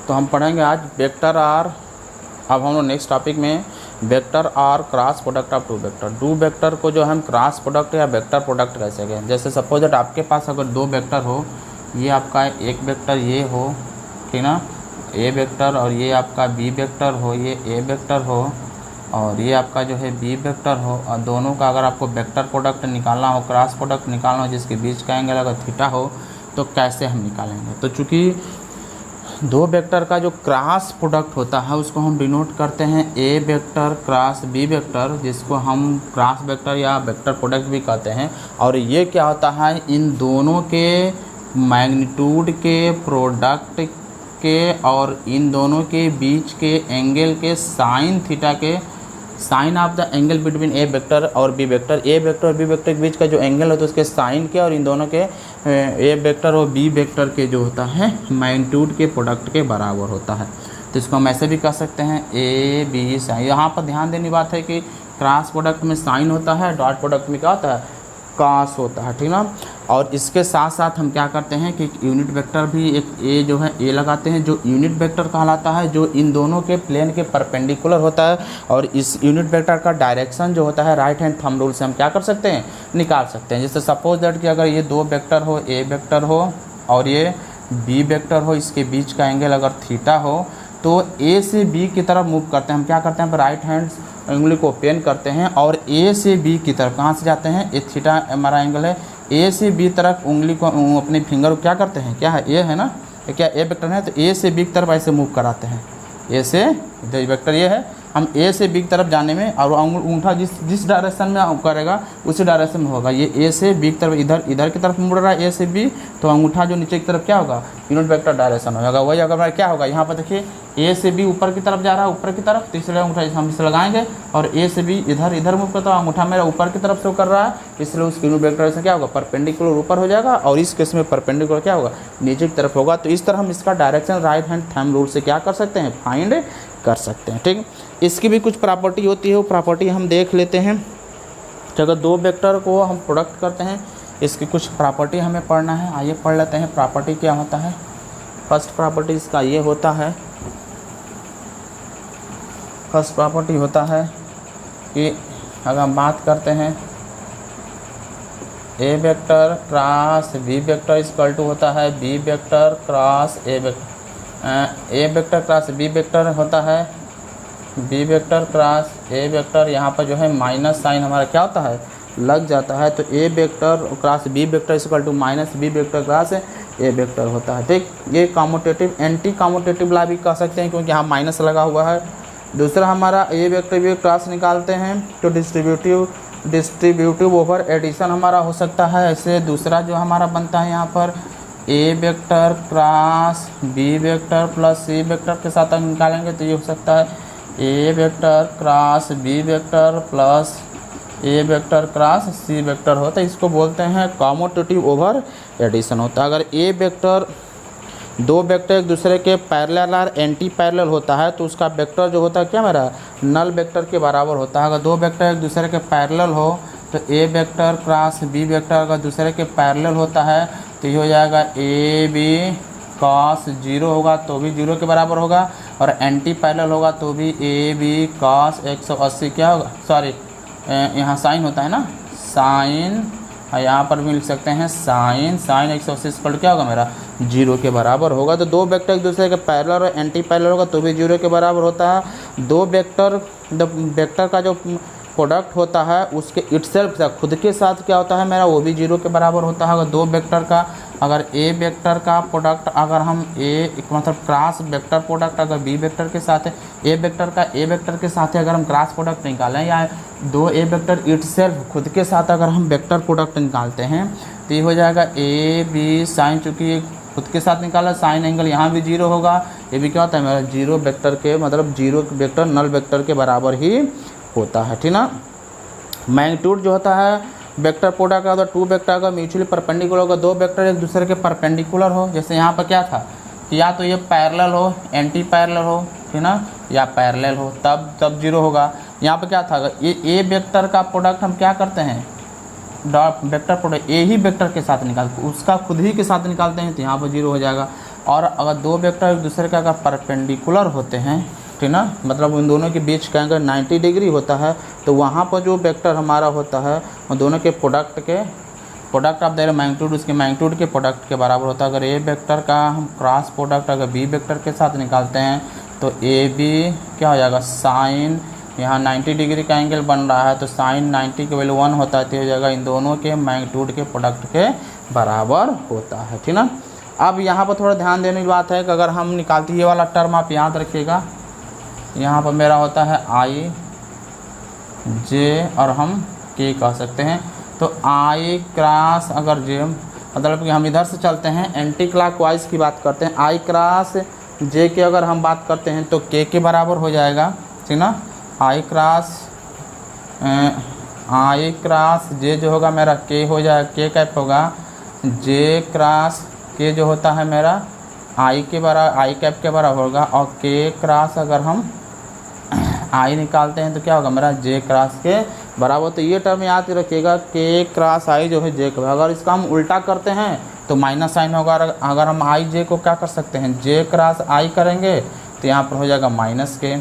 A: तो हम पढ़ेंगे आज वेक्टर आर। अब हम लोग नेक्स्ट टॉपिक में vector or cross product of two vector को जो हम क्रॉस प्रोडक्ट या वेक्टर प्रोडक्ट कह सकें। जैसे सपोज दैट आपके पास अगर दो वेक्टर हो, ये आपका एक वेक्टर ये हो, ठीक ना, ए वेक्टर, और ये आपका बी वेक्टर हो, ये ए वेक्टर हो और ये आपका जो है बी वेक्टर हो, और दोनों का अगर आपको वेक्टर प्रोडक्ट निकालना हो, क्रॉस प्रोडक्ट निकालना हो जिसके बीच का एंगल अगर थीटा हो, तो कैसे हम निकालेंगे। तो चूँकि दो वेक्टर का जो क्रॉस प्रोडक्ट होता है उसको हम डिनोट करते हैं a vector cross b vector, जिसको हम क्रॉस वेक्टर या वेक्टर प्रोडक्ट भी कहते हैं। और ये क्या होता है, इन दोनों के मैग्नीट्यूड के प्रोडक्ट के और इन दोनों के बीच के एंगल के साइन थीटा के, sine of the angle between A vector और बी वेक्टर, ए वेक्टर और बी वेक्टर के बीच का जो एंगल होता है उसके साइन के, और इन दोनों के ए वेक्टर और बी वेक्टर के जो होता है मैग्नीट्यूड के प्रोडक्ट के बराबर होता है। तो इसको हम ऐसे भी कह सकते हैं ए बी साइन। यहाँ पर ध्यान देने बात है कि क्रॉस प्रोडक्ट में साइन होता है, डॉट प्रोडक्ट में क्या होता है, कॉस होता है, ठीक ना। और इसके साथ साथ हम क्या करते हैं कि यूनिट वेक्टर भी एक ए जो है ए लगाते हैं, जो यूनिट वेक्टर कहलाता है, जो इन दोनों के प्लेन के परपेंडिकुलर होता है। और इस यूनिट वेक्टर का डायरेक्शन जो होता है राइट हैंड थंब रूल से हम क्या कर सकते हैं, निकाल सकते हैं। जैसे सपोज दैट कि अगर ये दो वेक्टर हो, ए वेक्टर हो और ये बी वेक्टर हो, इसके बीच का एंगल अगर थीटा हो, तो ए से बी की तरफ मूव करते हैं। हम क्या करते हैं, राइट हैंड उंगली को पेन करते हैं और ए से बी की तरफ कहाँ से जाते हैं, ए थीटा हमारा एंगल है, ए से बी तरफ उंगली को अपने फिंगर को क्या करते हैं, क्या है ए है ना, क्या ए वेक्टर है, तो ए से बी की तरफ ऐसे मूव कराते हैं। ए से वेक्टर ये है, हम ए से बी की तरफ जाने में और अंगूठा जिस डायरेक्शन में करेगा उसी डायरेक्शन में होगा। ये ए से बी की तरफ इधर की तरफ मुड़ रहा है ए से बी, तो अंगूठा जो नीचे की तरफ क्या होगा, यूनिट वेक्टर डायरेक्शन होगा। वही अगर क्या होगा, यहाँ पर देखिए ए से बी ऊपर की तरफ जा रहा है, ऊपर की तरफ, तो इसलिए अंगूठा हम इसे लगाएंगे, और ए से बी इधर मूव करता है, अंगूठा मेरा ऊपर की तरफ से कर रहा है, इसलिए उस यूनिट वेक्टर से क्या होगा, परपेंडिकुलर ऊपर हो जाएगा, और इस केस में परपेंडिकुलर क्या होगा, नीचे की तरफ होगा। तो इस तरह हम इसका direction right hand thumb rule से क्या कर सकते हैं, फाइंड कर सकते हैं। ठीक, इसकी भी कुछ प्रॉपर्टी होती है, वो प्रॉपर्टी हम देख लेते हैं। तो अगर दो वेक्टर को हम प्रोडक्ट करते हैं, इसकी कुछ प्रॉपर्टी हमें पढ़ना है। आइए पढ़ लेते हैं प्रॉपर्टी क्या होता है। फर्स्ट प्रॉपर्टी इसका ये होता है, फर्स्ट प्रॉपर्टी होता है कि अगर हम बात करते हैं a vector cross b vector equal to होता है b vector cross a vector, A vector cross b vector होता है b vector cross a vector. यहाँ पर जो है माइनस साइन हमारा क्या होता है, लग जाता है, तो a vector cross b vector equal to minus b vector cross a vector होता है। ठीक, ये कॉम्यूटेटिव एंटी कॉम्यूटेटिव ला भी कह सकते हैं, क्योंकि यहाँ माइनस लगा हुआ है। दूसरा हमारा ए वेक्टर बी क्रॉस निकालते हैं तो डिस्ट्रीब्यूटिव ओवर एडिशन हमारा हो सकता है। ऐसे दूसरा जो हमारा बनता है यहाँ पर a vector cross b vector plus c vector के साथ हम निकालेंगे तो ये हो सकता है a vector cross b vector plus a vector cross c vector होता है। इसको बोलते हैं कॉम्यूटेटिव ओवर एडिशन होता है। अगर ए वेक्टर दो वेक्टर एक दूसरे के पैरेलल और एंटी पैरेलल होता है तो उसका वेक्टर जो होता है क्या मेरा नल वेक्टर के बराबर होता है। अगर दो वेक्टर एक दूसरे के पैरेलल हो तो a vector cross b vector अगर दूसरे के पैरेलल होता है तो ये हो जाएगा ए बी कॉस 0 होगा तो भी 0 के बराबर होगा, और एंटी पैरेलल होगा तो भी ए बी कॉस 180 क्या होगा, सॉरी यहाँ साइन होता है ना, साइन, यहाँ पर भी लिख सकते हैं साइन 180 इक्वल क्या होगा मेरा 0 के बराबर होगा। तो दो वेक्टर एक दूसरे के पैरेलल और एंटी पैरेलल होगा तो भी 0 के बराबर होता है। दो वेक्टर का जो प्रोडक्ट होता है उसके इटसेल्फ खुद के साथ क्या होता है मेरा वो भी 0 के बराबर होता है। अगर दो वेक्टर का अगर ए वेक्टर का प्रोडक्ट अगर हम मतलब क्रॉस वेक्टर प्रोडक्ट अगर बी वेक्टर के साथ है, ए वेक्टर का ए वेक्टर के साथ अगर हम क्रॉस प्रोडक्ट निकालें या दो ए वेक्टर इटसेल्फ खुद के साथ अगर हम वेक्टर प्रोडक्ट निकालते हैं तो ये हो जाएगा ए बी साइन, चूँकि खुद के साथ निकाला साइन एंगल यहाँ भी 0 होगा, ये भी क्या होता है मेरा 0 वेक्टर के मतलब 0 वेक्टर नल वेक्टर के बराबर ही होता है, ठीक ना। मैग्नीट्यूड जो होता है वेक्टर प्रोडक्ट का टू वेक्टर का म्यूचुअली परपेंडिकुलर होगा, दो वेक्टर एक दूसरे के परपेंडिकुलर हो। जैसे यहाँ पर क्या था कि या तो ये पैरेलल हो एंटी पैरेलल हो, ठीक ना, या पैरेलल हो तब 0 होगा, यहाँ पे क्या था, अगर ए वेक्टर का प्रोडक्ट हम क्या करते हैं, डॉट वेक्टर प्रोडक्ट ए ही वेक्टर के साथ निकालते, उसका खुद ही के साथ निकालते हैं तो यहाँ पर 0 हो जाएगा। और अगर दो वेक्टर एक दूसरे का अगर परपेंडिकुलर होते हैं, ठीक ना, मतलब उन दोनों के बीच का एंगल 90 डिग्री होता है, तो वहाँ पर जो वेक्टर हमारा होता है उन दोनों के प्रोडक्ट आप दे रहे मैग्नीट्यूड, उसके मैग्नीट्यूड के प्रोडक्ट के बराबर होता है। अगर ए वेक्टर का हम क्रॉस प्रोडक्ट अगर बी वेक्टर के साथ निकालते हैं तो ए बी क्या हो जाएगा, साइन, यहाँ 90 डिग्री का एंगल बन रहा है तो साइन 90 की वैल्यू 1 होता है, तो हो जाएगा इन दोनों के मैग्नीट्यूड के प्रोडक्ट के बराबर होता है, ठीक ना। अब यहाँ पर थोड़ा ध्यान देने की बात है कि अगर हम निकालते, ये वाला टर्म आप याद रखिएगा, यहाँ पर मेरा होता है आई जे और हम के कह सकते हैं। तो आई क्रॉस अगर जे, मतलब कि हम इधर से चलते हैं एंटी क्लॉकवाइज की बात करते हैं, आई क्रॉस जे की अगर हम बात करते हैं तो के बराबर हो जाएगा, ठीक ना। आई क्रॉस जे जो होगा मेरा के हो जाएगा, के कैप होगा, जे क्रॉस के जो होता है मेरा आई के बराबर, आई कैप के बराबर होगा। और के क्रॉस अगर हम आई निकालते हैं तो क्या होगा मेरा, जे क्रॉस के बराबर। तो ये टर्म याद रखिएगा, के क्रॉस आई जो है जे के। अगर इसका हम उल्टा करते हैं तो माइनस साइन होगा। अगर हम आई जे को क्या कर सकते हैं, जे क्रॉस आई करेंगे तो यहाँ पर हो जाएगा माइनस के।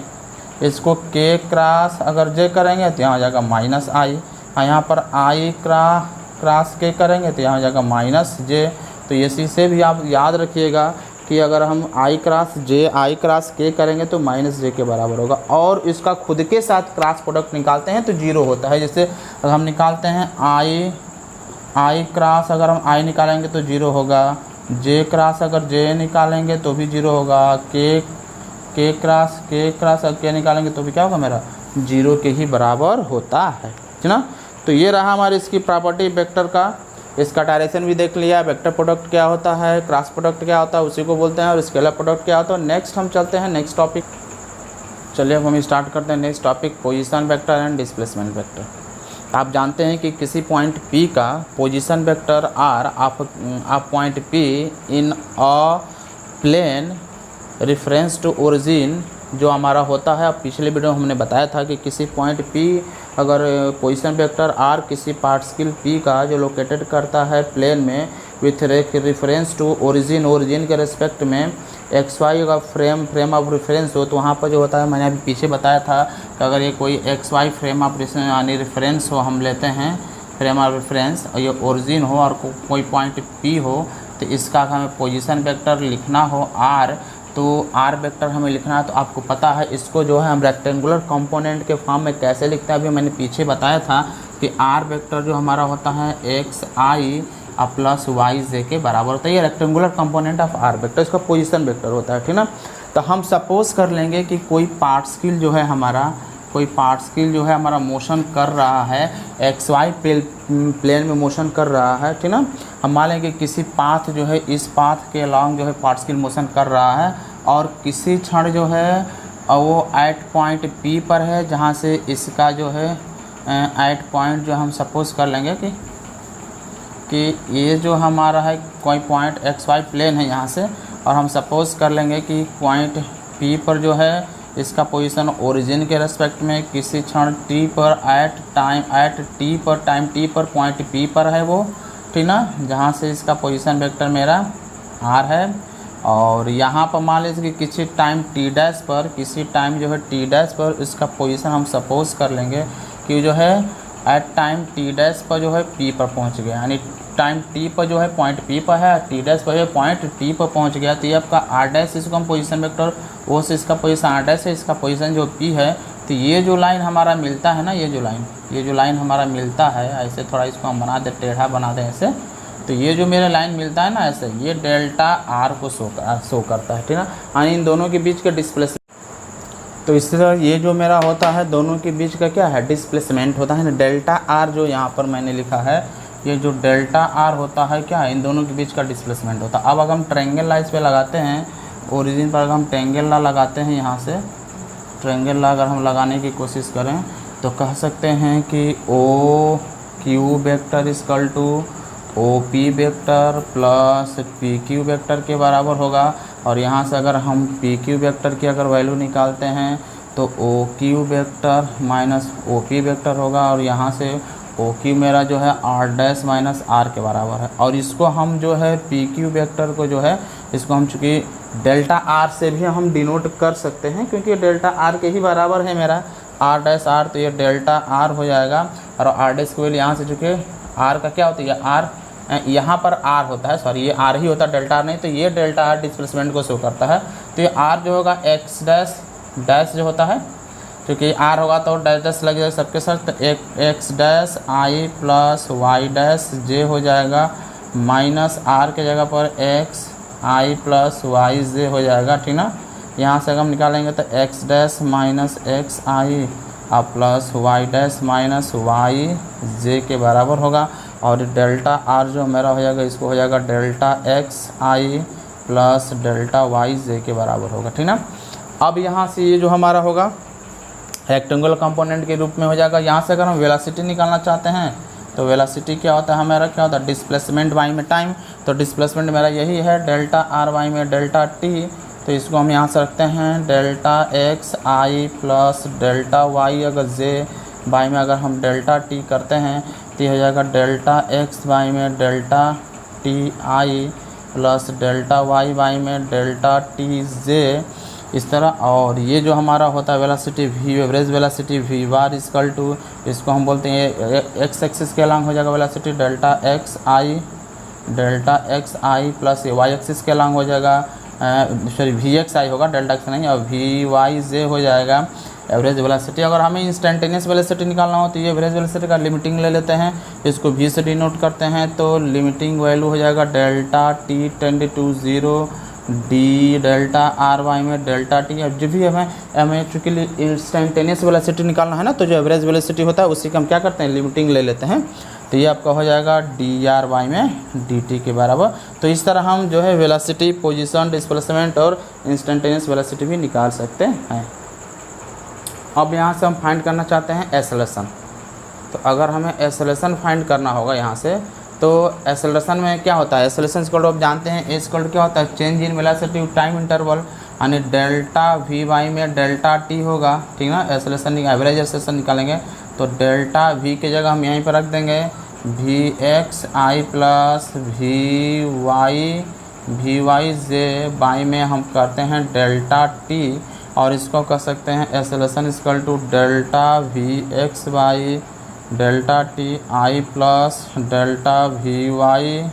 A: इसको के क्रॉस अगर जे करेंगे तो यहाँ हो जाएगा माइनस आई, और यहाँ पर आई क्रॉस के करेंगे तो यहाँ हो जाएगा माइनस जे। तो ये चीज़ से भी आप याद रखिएगा कि अगर हम आई क्रॉस जे, आई क्रॉस के करेंगे तो माइनस जे के बराबर होगा। और इसका खुद के साथ क्रॉस प्रोडक्ट निकालते हैं तो 0 होता है। जैसे अगर हम निकालते हैं आई क्रॉस, अगर हम आई निकालेंगे तो 0 होगा, जे क्रॉस अगर जे निकालेंगे तो भी 0 होगा, के क्रॉस अगर के निकालेंगे तो भी क्या होगा मेरा, 0 के ही बराबर होता है, ठीक ना। तो ये रहा हमारी इसकी प्रॉपर्टी वेक्टर का। इसका डायरेक्शन भी देख लिया, वेक्टर प्रोडक्ट क्या होता है, क्रॉस प्रोडक्ट क्या होता है उसी को बोलते हैं, और स्केलर प्रोडक्ट क्या होता है। नेक्स्ट हम चलते हैं नेक्स्ट टॉपिक। चलिए अब हम स्टार्ट करते हैं next topic, position vector and displacement vector. आप जानते हैं कि किसी पॉइंट P का पोजीशन वेक्टर R आप point P in a plane reference to origin जो हमारा होता है। अब पिछले वीडियो में हमने बताया था कि किसी पॉइंट P अगर पोजीशन वेक्टर R किसी पार्टिकल P का जो लोकेटेड करता है प्लेन में विथ रेफरेंस टू ओरिजिन के रेस्पेक्ट में XY का फ्रेम ऑफ रेफरेंस हो, तो वहाँ पर जो होता है मैंने अभी पीछे बताया था कि अगर ये कोई XY फ्रेम ऑफ यानी रेफरेंस हो, हम लेते हैं फ्रेम ऑफ रेफरेंस और ये ओरिजिन हो और कोई पॉइंट P हो, तो इसका हमें पोजीशन वेक्टर लिखना हो R, तो R वेक्टर हमें लिखना है। तो आपको पता है इसको जो है हम रेक्टेंगुलर कंपोनेंट के फॉर्म में कैसे लिखते हैं, अभी मैंने पीछे बताया था कि R वेक्टर जो हमारा होता है XI प्लस YJ के बराबर होता है। ये rectangular component of R vector, इसका पोजीशन वेक्टर होता है, ठीक ना। तो हम सपोज कर लेंगे कि कोई पार्टिकल जो है हमारा मोशन कर रहा है, XY प्लेन में मोशन कर रहा है, ठीक ना। हम मान लेंगे किसी पाथ जो है, इस पाथ के अलॉन्ग जो है पार्टिकल मोशन कर रहा है, और किसी क्षण जो है वो एट पॉइंट P पर है, जहाँ से इसका जो है एट पॉइंट जो हम सपोज कर लेंगे कि ये जो हमारा है कोई पॉइंट XY प्लेन है यहाँ से, और हम सपोज कर लेंगे कि पॉइंट P पर जो है इसका पोजीशन ओरिजिन के रेस्पेक्ट में किसी क्षण T पर टाइम T पर पॉइंट P पर है वो, ठीक ना, जहाँ से इसका पोजीशन वेक्टर मेरा R है। और यहाँ पर मान लीजिए कि किसी टाइम किसी टाइम जो है T डैश पर इसका पोजीशन हम सपोज कर लेंगे कि जो है एट टाइम T डैश पर जो है P पर पहुँच गया, यानी टाइम T पर जो है पॉइंट P पर है, T डैश पर जो है पॉइंट T पर पहुँच गया। तो ये आपका R डैश, इसको हम पोजीशन वेक्टर वो से इसका पोजीशन R डैश है, इसका पोजीशन जो P है। तो ये जो लाइन हमारा मिलता है ना, ये जो लाइन हमारा मिलता है, ऐसे थोड़ा इसको हम बना दे, टेढ़ा बना दें ऐसे, तो ये जो मेरा लाइन मिलता है ना ऐसे, ये डेल्टा R को शो करता है, ठीक ना, यानी इन दोनों के बीच का डिस्प्लेसमेंट। तो इस तरह ये जो मेरा होता है दोनों के बीच का क्या है, डिस्प्लेसमेंट होता है ना, डेल्टा R जो यहाँ पर मैंने लिखा है, ये जो डेल्टा R होता है क्या है, इन दोनों के बीच का डिस्प्लेसमेंट होता है। अब अगर हम ट्रायंगल ला इस पर लगाते हैं, ओरिजिन पर अगर हम ट्रायंगल ला लगाते हैं, यहाँ से ट्रायंगल ला अगर हम लगाने की कोशिश करें तो कह सकते हैं कि OQ vector equal to OP vector plus PQ vector के बराबर होगा। और यहाँ से अगर हम PQ वेक्टर की अगर वैल्यू निकालते हैं तो O Q vector minus O P vector होगा, और यहाँ से ओ क्यू मेरा जो है आर डैश माइनस आर के बराबर है। और इसको हम जो है पी क्यू वेक्टर को जो है इसको हम चूँकि डेल्टा आर से भी हम डिनोट कर सकते हैं, क्योंकि डेल्टा आर के ही बराबर है मेरा आर डैश आर, तो ये डेल्टा आर हो जाएगा। और आर डैश को यहाँ से चूँकि आर का क्या होता है, आर यहाँ पर आर होता है, सॉरी ये आर ही होता है, डेल्टा आर नहीं, तो ये डेल्टा आर डिस्प्लेसमेंट को शो करता है। तो ये आर जो होगा एक्स डैश डैश जो होता है, क्योंकि आर होगा तो डैश डैश लग जाएगा सबके साथ, तो एक x dash i plus y dash j हो जाएगा, माइनस आर के जगह पर एक्स आई प्लस वाई जे हो जाएगा, ठीक ना। यहाँ से अगर हम निकालेंगे तो x dash minus x i और plus y dash minus y j के बराबर होगा। और डेल्टा आर जो मेरा हो जाएगा इसको हो जाएगा डेल्टा एक्स आई प्लस डेल्टा वाई जे के बराबर होगा, ठीक ना। अब यहाँ से ये जो हमारा होगा रेक्टेंगुलर कंपोनेंट के रूप में हो जाएगा। यहाँ से अगर हम वेलोसिटी निकालना चाहते हैं तो वेलोसिटी क्या होता है हमारा, क्या होता है डिस्प्लेसमेंट वाई में टाइम, तो डिस्प्लेसमेंट मेरा यही है डेल्टा आर वाई में डेल्टा टी, तो इसको हम यहाँ से रखते हैं डेल्टा एक्स आई प्लस डेल्टा वाई, अगर जे वाई में अगर हम डेल्टा टी करते हैं तो ये हो जाएगा डेल्टा एक्स वाई में delta T I plus delta Y by में डेल्टा टी जे, इस तरह। और ये जो हमारा होता है velocity V average velocity V bar equal to, इसको हम बोलते हैं एक्स एक्सिस के अलॉन्ग हो जाएगा वेलोसिटी डेल्टा एक्स आई प्लस वाई एक्सिस के अलॉन्ग हो जाएगा, सॉरी वी एक्स आई होगा, डेल्टा एक्स नहीं, और वी वाई जे हो जाएगा एवरेज वेलोसिटी। अगर हमें इंस्टेंटेनियस वेलोसिटी निकालना हो तो ये एवरेज वेलोसिटी का लिमिटिंग ले लेते हैं, इसको वी से डिनोट करते हैं, तो लिमिटिंग वैल्यू हो जाएगा delta T tend to 0 D delta R by में डेल्टा टी। अब जब भी हमें चूँकि इंस्टेंटेनियस वेलोसिटी निकालना है ना, तो जो एवरेज वेलोसिटी होता है उसी का हम क्या करते हैं लिमिटिंग ले लेते हैं, तो ये आपका हो जाएगा डी आर वाई में डी टी के बराबर। तो इस तरह हम जो है वेलोसिटी, पोजीशन, डिस्प्लेसमेंट और इंस्टेंटेनियस वेलोसिटी भी निकाल सकते हैं। अब यहाँ से हम फाइंड करना चाहते हैं एक्सेलरेशन, तो अगर हमें एक्सेलरेशन फाइंड करना होगा यहाँ से, तो एक्सेलरेशन में क्या होता है, एक्सेलरेशन इक्वल टू आप जानते हैं ए इक्वल टू क्या होता है change in velocity time interval, यानी डेल्टा वी वाई में डेल्टा टी होगा, ठीक ना। एक्सेलरेशन एवरेज एक्सेलरेशन निकालेंगे तो डेल्टा वी की जगह हम यहीं पर रख देंगे वी एक्स आई प्लस वी वाई जे, वाई में हम करते हैं डेल्टा टी, और इसको कर सकते हैं acceleration equal to delta v x y delta T I plus delta we y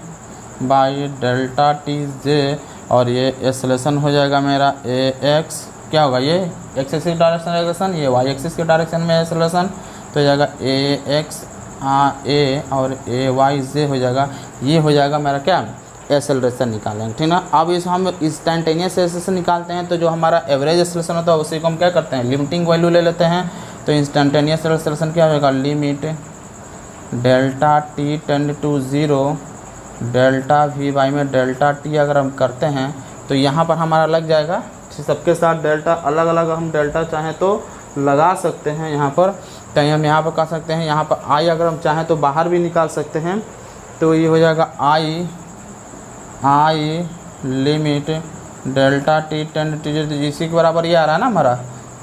A: by delta T j, और ये एक्सेलरेशन हो जाएगा मेरा ए एक्स, क्या होगा ये एक्स एक्सिस डायरेक्शन एक्सेलरेशन, ये वाई एक्सिस के डायरेक्शन में एक्सेलरेशन, तो हो जाएगा ए एक्स ए और ए वाई जे हो जाएगा, ये हो जाएगा मेरा क्या एक्सेलरेशन निकालेंगे, ठीक ना। अब इस हम इंस्टेंटेनियस एक्सेलरेशन निकालते हैं, तो जो हमारा एवरेज एक्सेलरेशन होता है उसी को हम क्या करते हैं लिमिटिंग वैल्यू ले लेते हैं, तो इंस्टेंटेनियस एक्सेलरेशन क्या होगा limit delta T tend to 0 delta we Y में डेल्टा टी अगर हम करते हैं तो यहाँ पर हमारा लग जाएगा, सबके साथ डेल्टा अलग अलग हम डेल्टा चाहें तो लगा सकते हैं, यहाँ पर कहीं हम यहाँ पर कर सकते हैं, यहाँ पर आई अगर हम चाहें तो बाहर भी निकाल सकते हैं, तो ये हो जाएगा i limit delta T tend t, इसी के बराबर ये आ रहा है ना हमारा,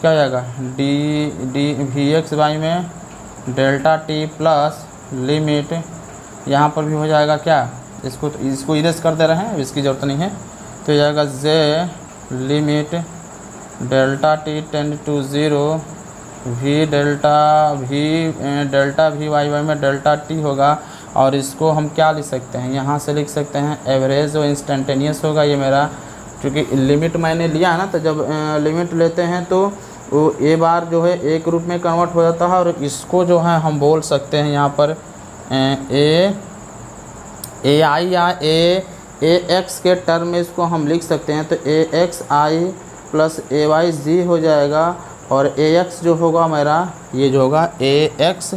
A: क्या हो जाएगा डी वी एक्स वाई में डेल्टा टी प्लस लिमिट, यहाँ पर भी हो जाएगा क्या, इसको इरेज कर दे रहे हैं, इसकी ज़रूरत नहीं है, तो हो जाएगा j limit delta T tend to 0 v delta we Y में डेल्टा टी होगा। और इसको हम क्या लिख सकते हैं, यहाँ से लिख सकते हैं एवरेज और इंस्टेंटेनियस होगा ये मेरा, क्योंकि लिमिट मैंने लिया है ना, तो जब लिमिट लेते हैं तो वो ए बार जो है एक रूप में कन्वर्ट हो जाता है, और इसको जो है हम बोल सकते हैं यहाँ पर ए आई या ए एक्स के टर्म में इसको हम लिख सकते हैं, तो ए x I plus a Y जी हो जाएगा, और ए एक्स जो होगा मेरा ये जो होगा ए x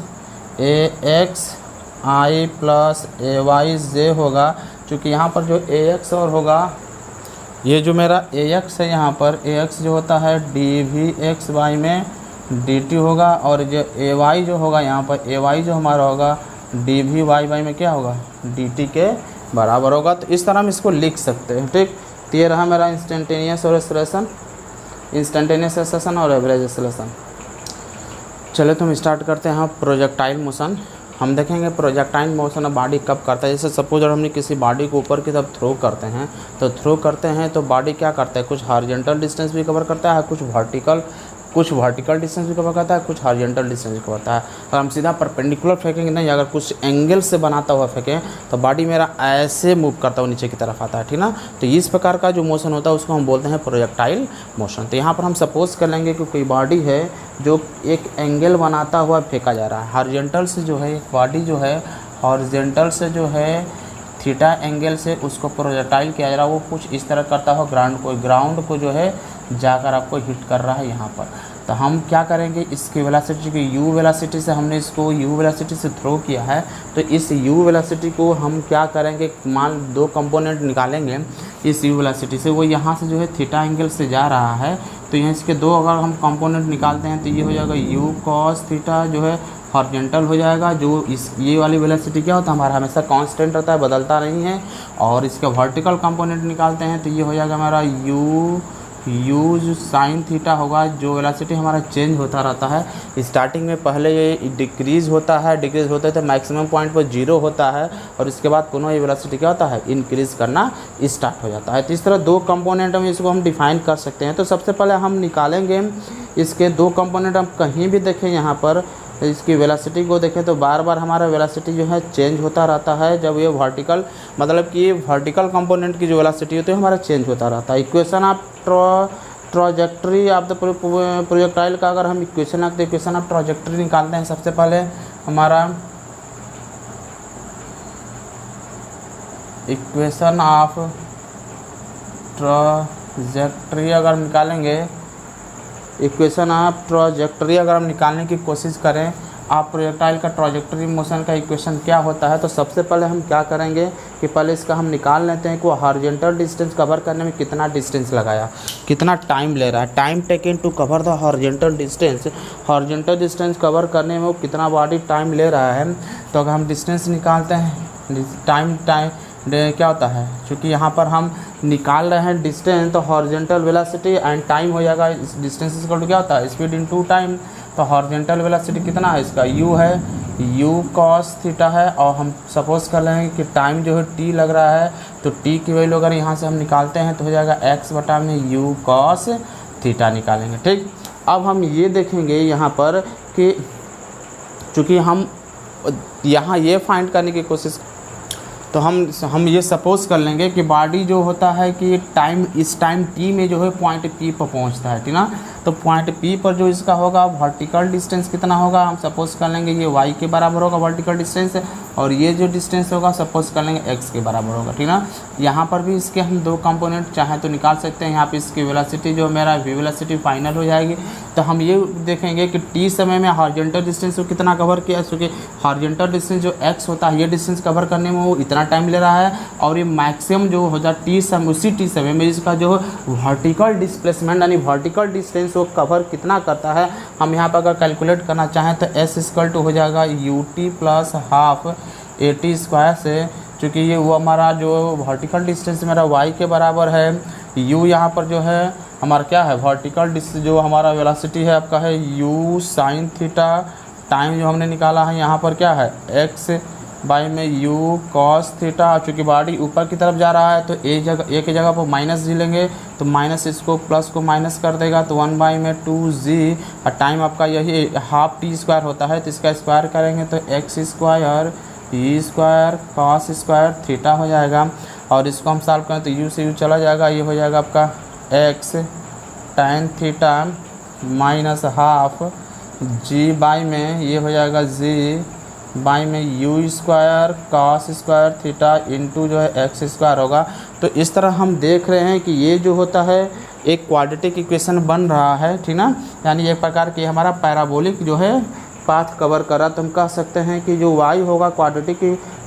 A: I plus a y जे होगा, क्योंकि यहाँ पर जो ए एक्स और होगा ये जो मेरा ए एक्स है, यहाँ पर ए एक्स जो होता है डी वी एक्स वाई में डी टी होगा, और जो ए वाई जो होगा यहाँ पर ए वाई जो हमारा होगा डी वी वाई में क्या होगा डी टी के बराबर होगा। तो इस तरह हम इसको लिख सकते हैं, ठीक। तो ये रहा मेरा इंस्टेंटेनियस और एक्सेलरेशन। इंस्टेंटेनियस एक्सेलरेशन और एवरेज एक्सेलरेशन। चलो तो हम स्टार्ट करते हैं प्रोजेक्टाइल मोशन। हम देखेंगे प्रोजेक्टाइल मोशन ऑफ बॉडी कब करता है। जैसे सपोज अगर हमने किसी बॉडी को ऊपर की तरफ थ्रो करते हैं तो बॉडी क्या करता है, कुछ हॉरिजॉन्टल डिस्टेंस भी कवर करता है, कुछ वर्टिकल डिस्टेंस भी कवर करता है, कुछ हॉरिजॉन्टल डिस्टेंस भी कवर करता है। अगर हम सीधा परपेंडिकुलर फेंकेंगे नहीं, अगर कुछ एंगल से बनाता हुआ फेंकें तो बॉडी मेरा ऐसे मूव करता हुआ नीचे की तरफ आता है, ठीक ना। तो इस प्रकार का जो मोशन होता है उसको हम बोलते हैं प्रोजेक्टाइल मोशन। तो यहाँ पर हम सपोज कर लेंगे कि कोई बॉडी है जो एक एंगल बनाता हुआ फेंका जा रहा है। हॉरिजॉन्टल से जो है एक बॉडी जो है हॉरिजॉन्टल से जो है थीटा एंगल से उसको प्रोजेक्टाइल किया जा रहा है। वो कुछ इस तरह करता हुआ ग्राउंड को जो है जाकर आपको हिट कर रहा है यहाँ पर। तो हम क्या करेंगे, इसकी वेलोसिटी की यू वेलोसिटी से हमने इसको यू वेलोसिटी से थ्रो किया है, तो इस यू वेलोसिटी को हम क्या करेंगे, मान 2 कंपोनेंट निकालेंगे इस यू वेलोसिटी से। वो यहाँ से जो है थीटा एंगल से जा रहा है, तो यहाँ इसके 2 अगर हम कंपोनेंट निकालते हैं तो ये हो जाएगा यू कॉस थीटा जो है हॉरिजॉन्टल हो जाएगा। जो ये वाली वेलोसिटी क्या होता है हमारा हमेशा कांस्टेंट रहता है, बदलता नहीं है। और इसका वर्टिकल कंपोनेंट निकालते हैं तो ये हो जाएगा हमारा यू जो साइन थीटा होगा, जो वेलोसिटी हमारा चेंज होता रहता है। स्टार्टिंग में पहले ये डिक्रीज़ होता है तो मैक्सिमम पॉइंट पर 0 होता है, और इसके बाद पुनः ये वेलोसिटी क्या होता है, इंक्रीज़ करना स्टार्ट हो जाता है। तो इस तरह 2 कंपोनेंट में इसको हम डिफाइन कर सकते हैं। तो सबसे पहले हम निकालेंगे इसके 2 कंपोनेंट। हम कहीं भी देखें यहाँ पर इसकी वेलोसिटी को देखें तो बार बार हमारा वेलोसिटी जो है चेंज होता रहता है। जब ये वर्टिकल मतलब कि ये वर्टिकल कंपोनेंट की जो वेलोसिटी होती है हमारा चेंज होता रहता है। Equation of trajectory of the projectile का अगर हम इक्वेशन ऑफ ट्रॉजेक्टरी निकालते हैं, सबसे पहले हमारा इक्वेशन ऑफ ट्रॉजेक्टरी अगर हम निकालेंगे, इक्वेशन ऑफ ट्रॉजेक्टरी अगर हम निकालने की कोशिश करें आप प्रोजेक्टाइल का ट्रॉजेक्टरी मोशन का इक्वेशन क्या होता है, तो सबसे पहले हम क्या करेंगे कि पहले इसका हम निकाल लेते हैं कि वो हॉरिजॉन्टल डिस्टेंस कवर करने में कितना डिस्टेंस लगाया, कितना टाइम ले रहा है, time taken to cover the horizontal distance cover करने में वो कितना बॉडी टाइम ले रहा है। तो अगर हम डिस्टेंस निकालते हैं टाइम क्या होता है, क्योंकि यहाँ पर हम निकाल रहे हैं डिस्टेंस, तो हॉरिजॉन्टल वेलोसिटी एंड टाइम हो जाएगा। डिस्टेंस इक्वल टू क्या होता है, स्पीड इनटू टाइम। तो हॉरिजॉन्टल वेलोसिटी कितना है इसका, यू है, यू कॉस थीटा है। और हम सपोज कर लेंगे कि टाइम जो है टी लग रहा है, तो टी की वैल्यू अगर यहाँ से हम निकालते हैं तो हो जाएगा एक्स बटा में यू कॉस थीटा निकालेंगे, ठीक। अब हम ये देखेंगे यहाँ पर कि चूँकि हम यहाँ ये फाइंड करने की कोशिश, तो हम ये सपोज़ कर लेंगे कि बॉडी जो होता है कि इस टाइम टी में जो है पॉइंट पी पर पहुंचता है, ठीक ना। तो पॉइंट पी पर जो इसका होगा वर्टिकल डिस्टेंस कितना होगा, हम सपोज़ कर लेंगे ये वाई के बराबर होगा वर्टिकल डिस्टेंस, और ये जो डिस्टेंस होगा सपोज़ कर लेंगे एक्स के बराबर होगा, ठीक ना। यहाँ पर भी इसके हम 2 कंपोनेंट चाहे तो निकाल सकते हैं। यहाँ पे इसकी वेलोसिटी जो मेरा वी वेलोसिटी फाइनल हो जाएगी। तो हम ये देखेंगे कि टी समय में हॉरिजॉन्टल डिस्टेंस को कितना कवर किया, क्योंकि हॉरिजॉन्टल डिस्टेंस जो एक्स होता है ये डिस्टेंस कवर करने में वो इतना टाइम ले रहा है, और ये मैक्सिमम जो हो जाए टी समय, उसी टी समय में इसका जो वर्टिकल डिस्प्लेसमेंट यानी वर्टिकल डिस्टेंस वो कवर कितना करता है। हम यहाँ पर अगर कैलकुलेट करना चाहें तो एस इक्वल टू हो जाएगा you T plus half A T square से, चूँकि ये वो हमारा जो वर्टिकल डिस्टेंस मेरा वाई के बराबर है, यू यहाँ पर जो है हमारा क्या है वर्टिकल डिस्टेंस, जो हमारा वेलोसिटी है आपका है यू साइन थीटा, टाइम जो हमने निकाला है यहाँ पर क्या है एक्स बाई में यू कॉस थीटा। चूँकि बॉडी ऊपर की तरफ जा रहा है तो एक ही जगह पर माइनस जी लेंगे, तो माइनस इसको प्लस को माइनस कर देगा, तो 1 बाई में 2g, और टाइम आपका यही हाफ टी स्क्वायर होता है, तो इसका स्क्वायर करेंगे तो x square E square cos square theta हो जाएगा। और इसको हम सॉल्व करें तो यू से यू चला जाएगा, ये हो जाएगा आपका X tan theta minus half G by में ये हो जाएगा जी बाई में U square cos square theta into जो है एक्स स्क्वायर होगा। तो इस तरह हम देख रहे हैं कि ये जो होता है एक क्वाड्रेटिक इक्वेशन बन रहा है, ठीक ना। यानी एक प्रकार की हमारा पैराबोलिक जो है पाथ कवर कर रहा। तो हम कह सकते हैं कि जो y होगा क्वाड्रेटिक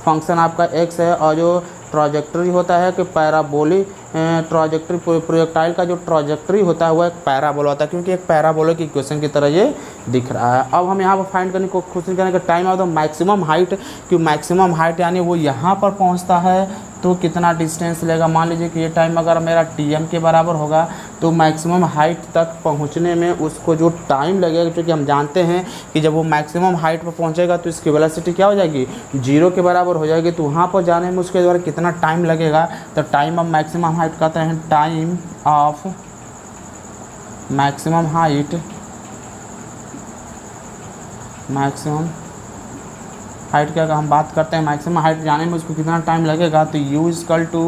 A: फंक्शन आपका x है, और जो ट्रॉजेक्टरी होता है कि पैराबोलिक ट्रॉजेक्ट्री, प्रोजेक्टाइल का जो ट्रॉजेक्ट्री होता है वो एक पैराबोला होता है, क्योंकि एक पैराबोला की इक्वेशन की तरह ये दिख रहा है। अब हम यहाँ पर फाइंड करने को कोशिश करेंगे time of the maximum height, कि मैक्सिमम हाइट यानी वो यहाँ पर पहुँचता है तो कितना डिस्टेंस लेगा। मान लीजिए कि ये टाइम अगर मेरा टीएम के बराबर होगा तो मैक्सिमम हाइट तक पहुंचने में उसको जो टाइम लगेगा, क्योंकि हम जानते हैं कि जब वो मैक्सिमम हाइट पर पहुंचेगा तो इसकी वेलोसिटी क्या हो जाएगी, 0 के बराबर हो जाएगी। तो वहाँ पर जाने में उसके द्वारा कितना टाइम लगेगा, तो टाइम ऑफ मैक्सिमम हाइट कहते हैं time of maximum height, maximum height क्या हम बात करते हैं मैक्सिमम हाइट जाने में उसको कितना टाइम लगेगा, तो u equal to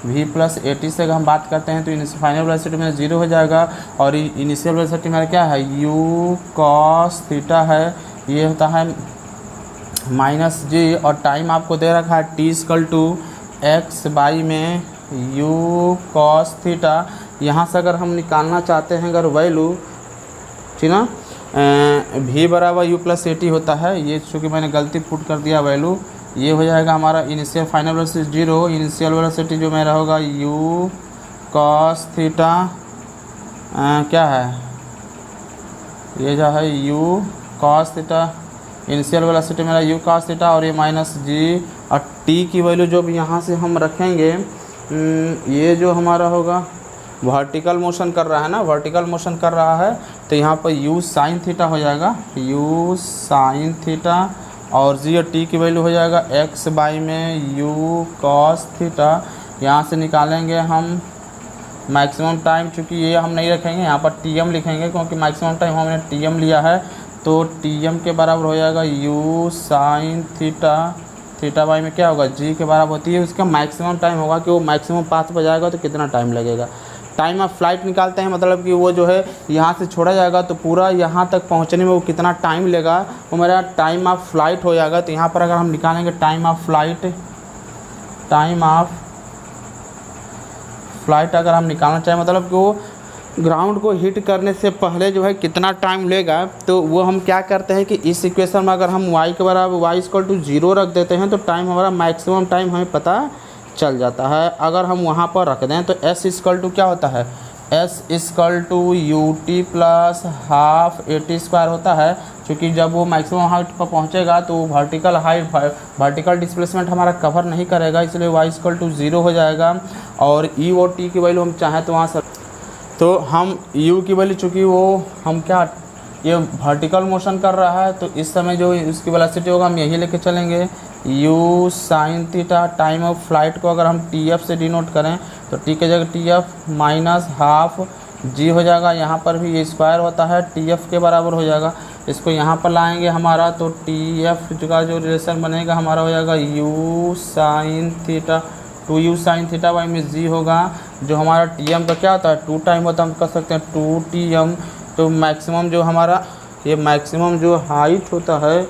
A: V plus A T से अगर हम बात करते हैं तो फाइनल वेलोसिटी मेरा 0 हो जाएगा, और इनिशियल वेलोसिटी मेरा क्या है u कॉस थीटा है, ये होता है माइनस जी, और टाइम आपको दे रखा है t equal to X by में u कॉस थीटा। यहाँ से अगर हम निकालना चाहते हैं अगर वैल्यू, ठीक ना, v बराबर u प्लस ए टी होता है, ये चूँकि मैंने गलती पुट कर दिया वैल्यू, ये हो जाएगा हमारा initial final velocity 0, initial velocity जो मेरा होगा u कॉस थीटा क्या है, ये जो है u cos theta, initial velocity मेरा u कॉस थीटा, और ये माइनस जी, और t की वैल्यू जो भी यहाँ से हम रखेंगे, ये जो हमारा होगा वर्टिकल मोशन कर रहा है ना, वर्टिकल मोशन कर रहा है, तो यहाँ पर u साइन थीटा हो जाएगा, u साइन थीटा, और जी और टी की वैल्यू हो जाएगा x बाई में u कॉस थीटा। यहाँ से निकालेंगे हम मैक्सिमम टाइम, चूँकि ये हम नहीं रखेंगे यहाँ पर टी एम लिखेंगे, क्योंकि मैक्सिमम टाइम हमने टी एम लिया है, तो टी एम के बराबर हो जाएगा u sine theta, theta by में क्या होगा जी के बराबर होती है, उसका मैक्सिमम टाइम होगा कि वो मैक्सिमम पाथ पर जाएगा तो कितना टाइम लगेगा। टाइम ऑफ फ्लाइट निकालते हैं, मतलब कि वो जो है यहाँ से छोड़ा जाएगा तो पूरा यहाँ तक पहुँचने में वो कितना टाइम लेगा, वो मेरा टाइम ऑफ फ्लाइट हो जाएगा। तो यहाँ पर अगर हम निकालेंगे time of flight, time of flight अगर हम निकालना चाहें, मतलब कि वो ग्राउंड को हिट करने से पहले जो है कितना टाइम लेगा, तो वो हम क्या करते हैं कि इस इक्वेशन में अगर हम y के बराबर y इक्वल टू 0 रख देते हैं तो टाइम हमारा मैक्सिमम टाइम हमें पता चल जाता है। अगर हम वहाँ पर रख दें तो s इक्वल टू क्या होता है, s equal to U T plus half A T square होता है, क्योंकि जब वो मैक्सिमम हाइट पर पहुँचेगा तो वर्टिकल हाइट, वर्टिकल डिस्प्लेसमेंट हमारा कवर नहीं करेगा, इसलिए y इक्वल टू 0 हो जाएगा। और e और t की वैल्यू हम चाहें तो वहाँ से, तो हम u की वैल्यू, चूँकि वो हम क्या, ये वर्टिकल मोशन कर रहा है, तो इस समय जो उसकी वेलोसिटी होगा हम यही लेके चलेंगे u sine theta. Time of flight को अगर हम टी एफ से डिनोट करें तो t की जगह T F minus half g हो जाएगा, यहाँ पर भी ये स्क्वायर होता है टी एफ के बराबर हो जाएगा। इसको यहाँ पर लाएंगे हमारा, तो टी एफ का जो रिलेशन बनेगा हमारा हो जाएगा u sine theta, 2u sine theta by में g होगा, जो हमारा टी एम का क्या होता है 2 टाइम होता है, हम कर सकते हैं 2 टी एम। तो मैक्सिमम जो हमारा ये मैक्सिमम जो हाइट होता है,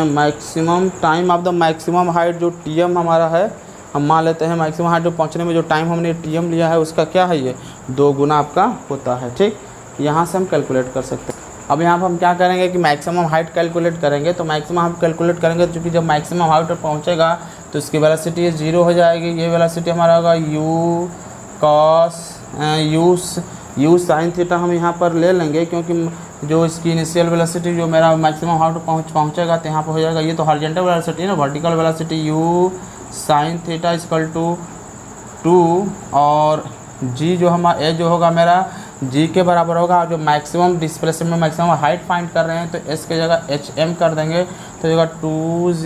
A: maximum time of the maximum height जो टी एम हमारा है, हम मान लेते हैं मैक्सिमम हाइट जो पहुंचने में जो टाइम हमने टी एम लिया है उसका क्या है, ये 2 गुना आपका होता है। ठीक, यहाँ से हम कैलकुलेट कर सकते हैं। अब यहाँ पर हम क्या करेंगे कि मैक्सिमम हाइट कैलकुलेट करेंगे, तो मैक्सिमम हम कैलकुलेट करेंगे क्योंकि जब मैक्सिमम हाइट पर पहुँचेगा तो इसकी वेलोसिटी 0 हो जाएगी। ये वेलोसिटी हमारा होगा u cos u sine theta हम यहाँ पर ले लेंगे, क्योंकि जो इसकी इनिशियल वेलोसिटी जो मेरा मैक्सिमम हाइट पर पहुँचेगा तो यहाँ पर हो जाएगा, ये तो हॉरिजॉन्टल वेलोसिटी है ना, vertical velocity u sine theta equal to 2, और g जो हमारा ए जो होगा मेरा g के बराबर होगा। जो मैक्सिमम डिस्प्लेसमेंट में मैक्सिमम हाइट फाइंड कर रहे हैं तो s के जगह hm कर देंगे, तो जगह 2g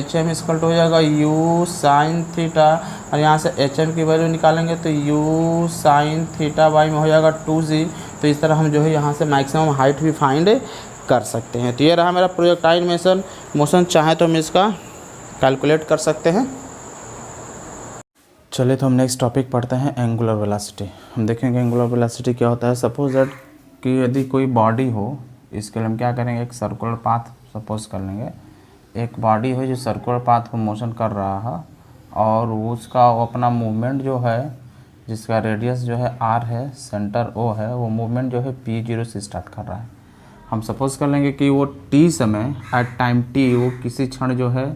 A: hm इक्वल टू हो जाएगा u साइन थीटा, और यहाँ से hm की वैल्यू निकालेंगे तो u साइन थीटा बाई में हो जाएगा 2g। तो इस तरह हम जो है यहाँ से मैक्सिमम हाइट भी फाइंड कर सकते हैं। तो ये रहा मेरा प्रोजेक्टाइल मोशन, चाहे तो हम इसका कैलकुलेट कर सकते हैं। चलिए तो हम नेक्स्ट टॉपिक पढ़ते हैं एंगुलर वेलोसिटी। हम देखेंगे एंगुलर वेलोसिटी क्या होता है। सपोज दैट कि यदि कोई बॉडी हो, इसके लिए हम क्या करेंगे, एक सर्कुलर पाथ सपोज कर लेंगे। एक बॉडी हो जो सर्कुलर पाथ को मोशन कर रहा है और उसका अपना मूवमेंट जो है, जिसका रेडियस जो है r है, सेंटर O है, वो मूवमेंट जो है p0 से स्टार्ट कर रहा है। हम सपोज कर लेंगे कि वो t समय एट टाइम t, वो किसी क्षण जो है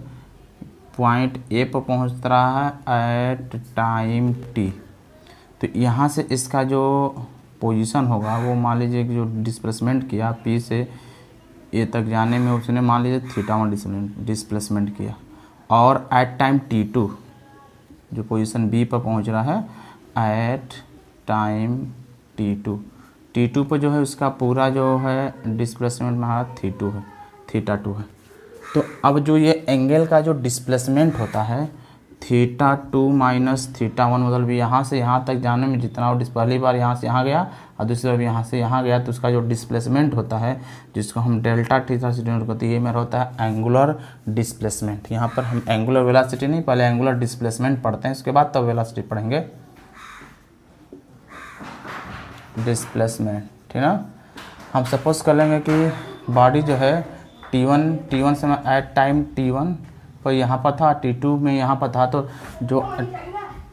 A: पॉइंट A पर पहुंच रहा है एट टाइम t। तो यहाँ से इसका जो पोजीशन होगा वो मान लीजिए कि जो डिस्प्लेसमेंट किया पी से ए तक जाने में उसने मान लीजिए θ1 डिस्प्लेसमेंट किया, और एट टाइम t2 जो पोजीशन बी पर पहुँच रहा है एट टाइम t2 पर जो है उसका पूरा जो है डिस्प्लेसमेंट में हमारा θ2 है। तो अब जो ये एंगल का जो डिस्प्लेसमेंट होता है θ2 माइनस θ1, मतलब यहाँ से यहाँ तक जाने में जितना वो पहली बार यहाँ से यहाँ गया और दूसरी बार यहाँ से यहाँ गया, तो उसका जो डिस्प्लेसमेंट होता है जिसको हम डेल्टा थीटा से डिनोट करते हैं, ये मेरा होता है एंगुलर डिस्प्लेसमेंट। यहाँ पर हम एंगुलर वेलोसिटी नहीं, पहले एंगुलर डिस्प्लेसमेंट पढ़ते हैं, उसके बाद तब वेलोसिटी पढ़ेंगे। डिस्प्लेसमेंट, ठीक ना। हम सपोज कर लेंगे कि बॉडी जो है T1 से एट टाइम T1 पर यहाँ पर था, T2 में यहाँ पर था, तो जो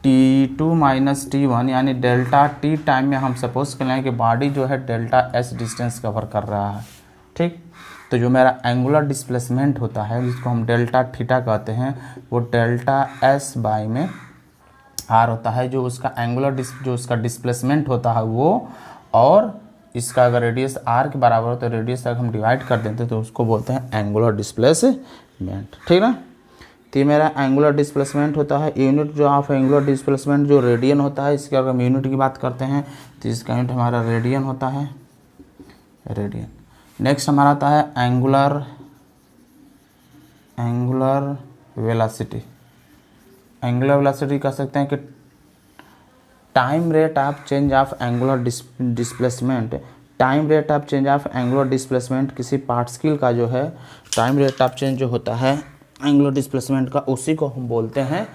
A: T2 माइनस T1 यानी डेल्टा T टाइम में हम सपोज कर लें कि बॉडी जो है डेल्टा S डिस्टेंस कवर कर रहा है, ठीक। तो जो मेरा एंगुलर डिस्प्लेसमेंट होता है जिसको हम डेल्टा थीटा कहते हैं, वो डेल्टा S बाई में R होता है, जो उसका एंगुलर जो उसका डिस्प्लेसमेंट होता है वो, और इसका अगर रेडियस r के बराबर हो तो रेडियस तक हम डिवाइड कर देते हैं, तो उसको बोलते हैं एंगुलर डिस्प्लेसमेंट, ठीक ना। तो ये मेरा एंगुलर डिस्प्लेसमेंट होता है। यूनिट जो ऑफ एंगुलर डिस्प्लेसमेंट जो रेडियन होता है, इसके अगर हम यूनिट की बात करते हैं तो इसका यूनिट हमारा रेडियन होता है, रेडियन। नेक्स्ट हमारा आता है एंगुलर वेलोसिटी। एंगुलर वेलोसिटी कह सकते हैं कि time rate of change of angular displacement, time rate of change of angular displacement किसी पार्टिकल का जो है टाइम रेट ऑफ चेंज जो होता है एंगुलर डिस्प्लेसमेंट का, उसी को हम बोलते हैं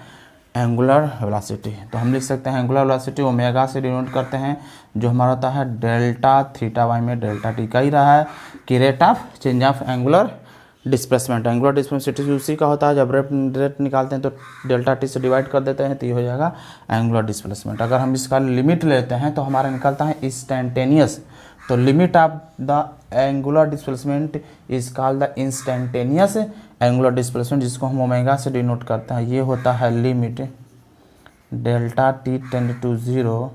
A: एंगुलर वेलोसिटी। तो हम लिख सकते हैं एंगुलर वेलोसिटी ओमेगा से डिनोट करते हैं, जो हमारा होता है डेल्टा थीटा वाई में डेल्टा टी का ही रहा है कि rate of change of angular displacement. Angular displacement उसी का होता है, जब रेट निकालते हैं तो डेल्टा टी से डिवाइड कर देते हैं, तो ये हो जाएगा एंगुलर डिस्प्लेसमेंट। अगर हम इसका लिमिट लेते हैं तो हमारा निकलता है इंस्टेंटेनियस। तो limit of the angular displacement is called the instantaneous angular displacement, जिसको हम ओमेगा से डिनोट करते हैं। ये होता है limit delta T tend to 0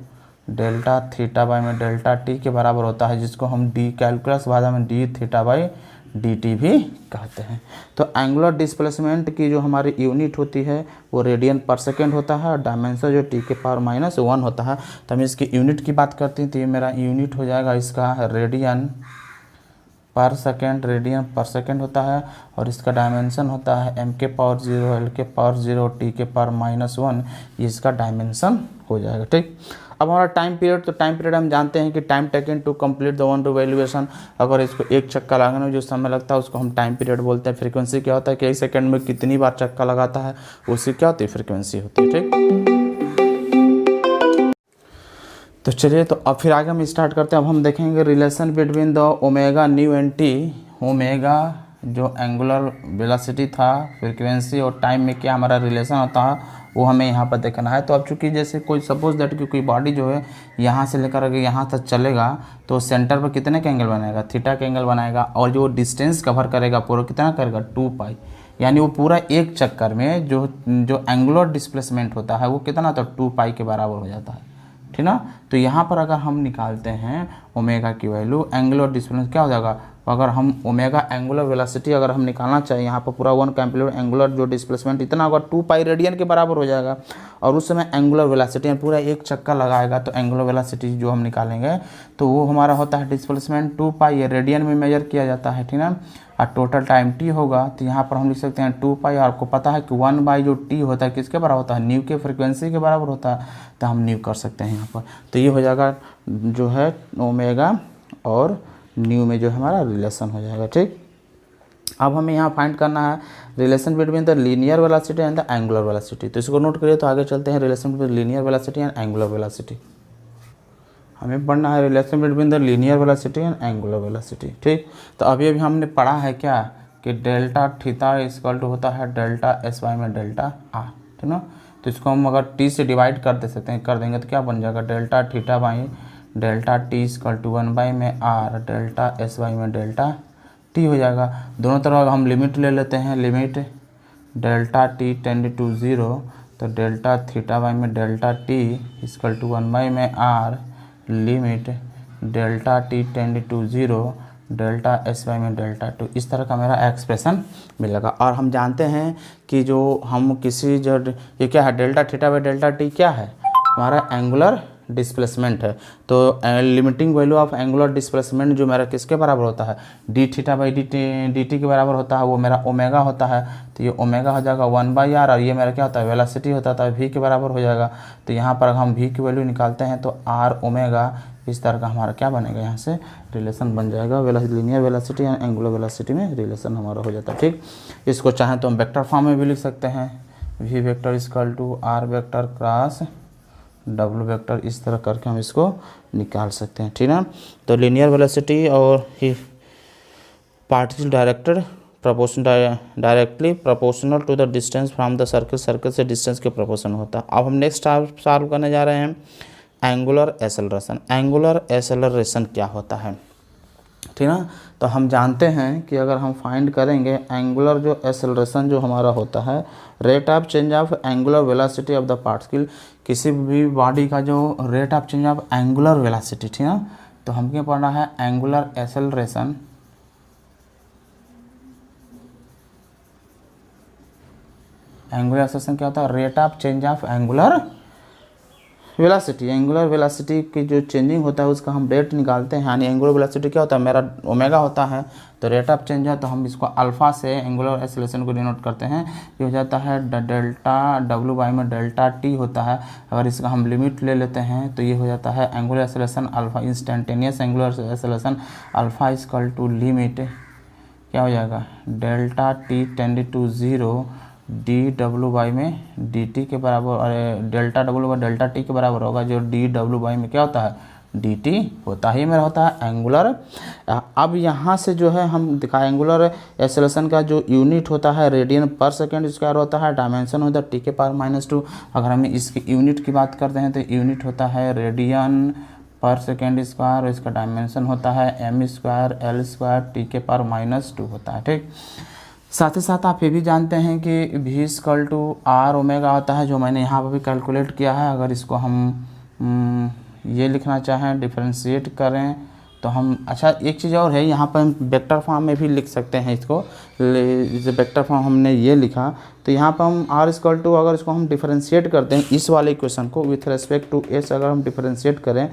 A: delta theta by में डेल्टा टी के बराबर होता है, जिसको हम डी कैलकुलस भाषा में D theta by D T भी कहते हैं। तो एंगुलर डिस्प्लेसमेंट की जो हमारी यूनिट होती है वो रेडियन पर सेकेंड होता है, और डायमेंशन जो टी के पावर -1 होता है। तो हम इसकी यूनिट की बात करते हैं, तो ये मेरा यूनिट हो जाएगा इसका रेडियन पर सेकेंड होता है, और इसका डायमेंशन होता है m के पावर 0 l के पावर 0 t के पावर -1, ये इसका डायमेंशन हो जाएगा, ठीक। अब हमारा टाइम पीरियड, तो टाइम पीरियड हम जानते हैं कि time taken to complete the one revolution, अगर इसको एक चक्का लगाने में जो समय लगता है उसको हम टाइम पीरियड बोलते हैं। फ्रीक्वेंसी क्या होता है कि एक सेकंड में कितनी बार चक्का लगाता है, उसकी क्या होती है, फ्रीक्वेंसी होती है, ठीक। तो चलिए, तो अब फिर आगे हम स्टार्ट करते हैं। अब हम देखेंगे relation between the omega new and T. Omega जो एंगुलर वेलोसिटी था, फ्रीक्वेंसी और टाइम में क्या हमारा रिलेशन होता है वो हमें यहाँ पर देखना है। तो अब चूंकि जैसे कोई सपोज दैट कि कोई बॉडी जो है यहाँ से लेकर अगर यहाँ तक चलेगा तो सेंटर पर कितने का एंगल बनाएगा, थीटा का एंगल बनाएगा, और जो डिस्टेंस कवर करेगा पूरा कितना करेगा, 2π, यानी वो पूरा एक चक्कर में जो एंगुलर डिस्प्लेसमेंट होता है वो कितना होता है, 2π के बराबर हो जाता है, ठीक ना। तो यहाँ पर अगर हम निकालते हैं ओमेगा की वैल्यू, एंगुलर डिस्प्लेसमेंट क्या हो जाएगा, अगर हम ओमेगा एंगुलर वेलोसिटी अगर हम निकालना चाहिए, यहाँ पर पूरा 1 का एम्पलीट्यूड एंगुलर जो डिस्प्लेसमेंट इतना होगा 2π रेडियन के बराबर हो जाएगा, और उस समय एंगुलर वेलोसिटी पूरा एक चक्कर लगाएगा, तो एंगुलर वेलोसिटी जो हम निकालेंगे तो वो हमारा होता है डिस्प्लेसमेंट 2π, ये रेडियन में मेजर किया जाता है, ठीक ना। और टोटल टाइम टी होगा, तो यहाँ पर हम लिख सकते हैं 2π, और आपको पता है कि 1 जो टी होता है किसके बराबर होता है, न्यू के फ्रीक्वेंसी के बराबर होता है, तो हम न्यू कर सकते हैं यहाँ पर। तो ये हो जाएगा जो है ओमेगा और न्यू में जो हमारा रिलेशन हो जाएगा, ठीक। अब हमें यहाँ फाइंड करना है relation between the linear velocity and the angular velocity. तो इसको नोट करिए। तो आगे चलते हैं relation between linear velocity and angular velocity. हमें पढ़ना है relation between the linear velocity and angular velocity, ठीक। तो अभी हमने पढ़ा है क्या कि डेल्टा थीटा इक्वल टू होता है डेल्टा एस वाई में डेल्टा आर, ठीक ना। तो इसको हम अगर टी से डिवाइड कर देंगे तो क्या बन जाएगा, delta theta by delta T equal to 1 में आर डेल्टा एस वाई में डेल्टा टी हो जाएगा। दोनों तरफ हम लिमिट ले लेते हैं, limit delta T tend to 0, तो डेल्टा थीटा वाई में डेल्टा टी इक्वल टू 1 में R limit delta T tend to 0 delta S by में डेल्टा 2, इस तरह का मेरा एक्सप्रेशन मिलेगा। और हम जानते हैं कि जो हम किसी जो ये क्या है delta theta by delta T क्या है, हमारा एंगुलर डिस्प्लेसमेंट है। तो limiting value of angular displacement जो मेरा किसके बराबर होता है, D theta by D T के बराबर होता है, वो मेरा ओमेगा होता है। तो ये ओमेगा हो जाएगा 1/r और ये मेरा क्या होता है वेलोसिटी होता है, वी के बराबर हो जाएगा। तो यहाँ पर हम वी की वैल्यू निकालते हैं तो आर ओमेगा, इस तरह का हमारा क्या बनेगा, यहाँ से रिलेशन बन जाएगा। Linear velocity and angular velocity में रिलेशन हमारा हो जाता है। ठीक, इसको चाहें तो हम वेक्टर फॉर्म में भी लिख सकते हैं, V vector equal to R vector cross W vector, इस तरह करके हम इसको निकाल सकते हैं। ठीक है, तो लीनियर वेलोसिटी और ही particle directly proportional to the distance from the circle, circle से डिस्टेंस के प्रोपोर्शन होता है। अब हम नेक्स्ट सॉल्व करने जा रहे हैं एंगुलर एक्सेलरेशन। एंगुलर एक्सेलरेशन क्या होता है, ठीक ना। तो हम जानते हैं कि अगर हम फाइंड करेंगे एंगुलर जो एक्सेलरेशन जो हमारा होता है, rate of change of angular velocity of the particle, किसी भी बॉडी का जो rate of change of angular velocity, ठीक ना। तो हम क्या पढ़ना है एंगुलर एक्सेलरेशन, एंगुलर एक्सेलरेशन क्या होता है, rate of change of angular velocity. Angular velocity की जो चेंजिंग होता है उसका हम रेट निकालते हैं, यानी एंगुलर वेलोसिटी क्या होता है, मेरा ओमेगा होता है, तो रेट ऑफ चेंज है तो हम इसको अल्फा से एंगुलर एक्सेलरेशन को डिनोट करते हैं। ये हो जाता है डेल्टा डब्ल्यू बाई में डेल्टा टी होता है। अगर इसका हम लिमिट ले लेते हैं तो ये हो जाता है angular acceleration alpha, instantaneous angular acceleration alpha equal to limit क्या हो जाएगा, delta T tend to 0 D W by में डी टी के बराबर, और delta W by delta T के बराबर होगा, जो डी डब्ल्यू बाई में क्या होता है डी टी होता ही मेरा होता है एंगुलर। अब यहाँ से जो है हम दिखाए एंगुलर एक्सेलरेशन का जो यूनिट होता है रेडियन पर सेकेंड स्क्वायर होता है, डायमेंशन होता है टी के पावर -2। अगर हम इसकी यूनिट की बात करते हैं तो यूनिट होता है रेडियन पर सेकेंड स्क्वायर, और इसका डायमेंशन होता है m square L square T के पावर -2 होता है। ठीक, साथ ही साथ आप ये भी जानते हैं कि v equal to R omega होता है, जो मैंने यहाँ पर भी कैलकुलेट किया है। अगर इसको हम ये लिखना चाहें डिफरेंशिएट करें तो हम, अच्छा एक चीज़ और है, यहाँ पर हम वेक्टर फॉर्म में भी लिख सकते हैं इसको। जैसे वेक्टर फॉर्म हमने ये लिखा तो यहाँ पर हम r इक्वल टू, अगर इसको हम डिफरेंशिएट करते हैं इस वाले इक्वेशन को विथ रेस्पेक्ट टू s, अगर हम डिफरेंशिएट करें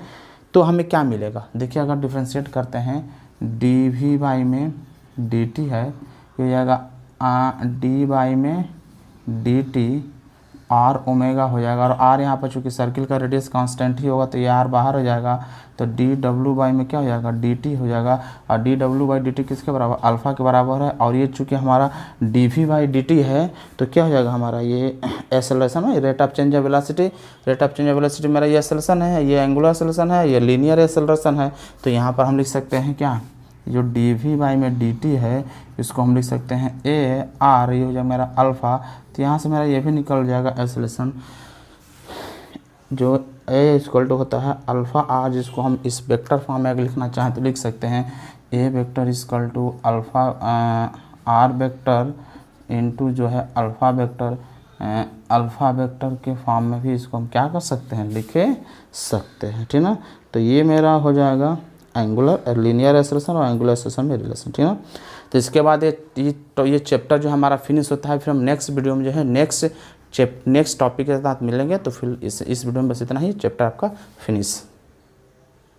A: तो हमें क्या मिलेगा, देखिए अगर डिफरेंशिएट करते हैं डी वी बाई में डी टी है, हो जाएगा डी बाई में डी टी आर ओमेगा हो जाएगा, और आर यहाँ पर चूँकि सर्किल का रेडियस कांस्टेंट ही होगा तो ये आर बाहर हो जाएगा, तो डी डब्ल्यू बाई में क्या हो जाएगा डी टी हो जाएगा, और D W by D T किसके बराबर, अल्फ़ा के बराबर है। और ये चूँकि हमारा D V by D T है तो क्या हो जाएगा हमारा ये एक्सेलरेशन है, rate of change of velocity, rate of change of velocity मेरा ये एक्सेलरेशन है, ये एंगुलर एक्सेलरेशन है, ये लीनियर एक्सेलरेशन है। तो यहाँ पर हम लिख सकते हैं क्या, जो डी वी बाई में डी टी है इसको हम लिख सकते हैं ए आर, ये हो जाएगा मेरा अल्फ़ा। तो यहाँ से मेरा ये भी निकल जाएगा एक्सेलरेशन, जो ए इक्वल टू होता है अल्फ़ा आर, जिसको हम इस वेक्टर फॉर्म में अगर लिखना चाहें तो लिख सकते हैं a vector equal to alpha r vector into जो है अल्फ़ा वेक्टर, अल्फ़ा वेक्टर के फॉर्म में भी इसको हम क्या कर सकते हैं, लिखे सकते हैं। ठीक ना, तो ये मेरा हो जाएगा एंगुलर लीनियर एक्सेलरेशन और एंगुलर एक्सेलरेशन में रिलेशन। ठीक है, तो इसके बाद ये चैप्टर जो हमारा फिनिश होता है। फिर हम नेक्स्ट वीडियो में जो है नेक्स्ट टॉपिक के साथ मिलेंगे। तो फिर इस वीडियो में बस इतना ही, चैप्टर आपका फिनिश।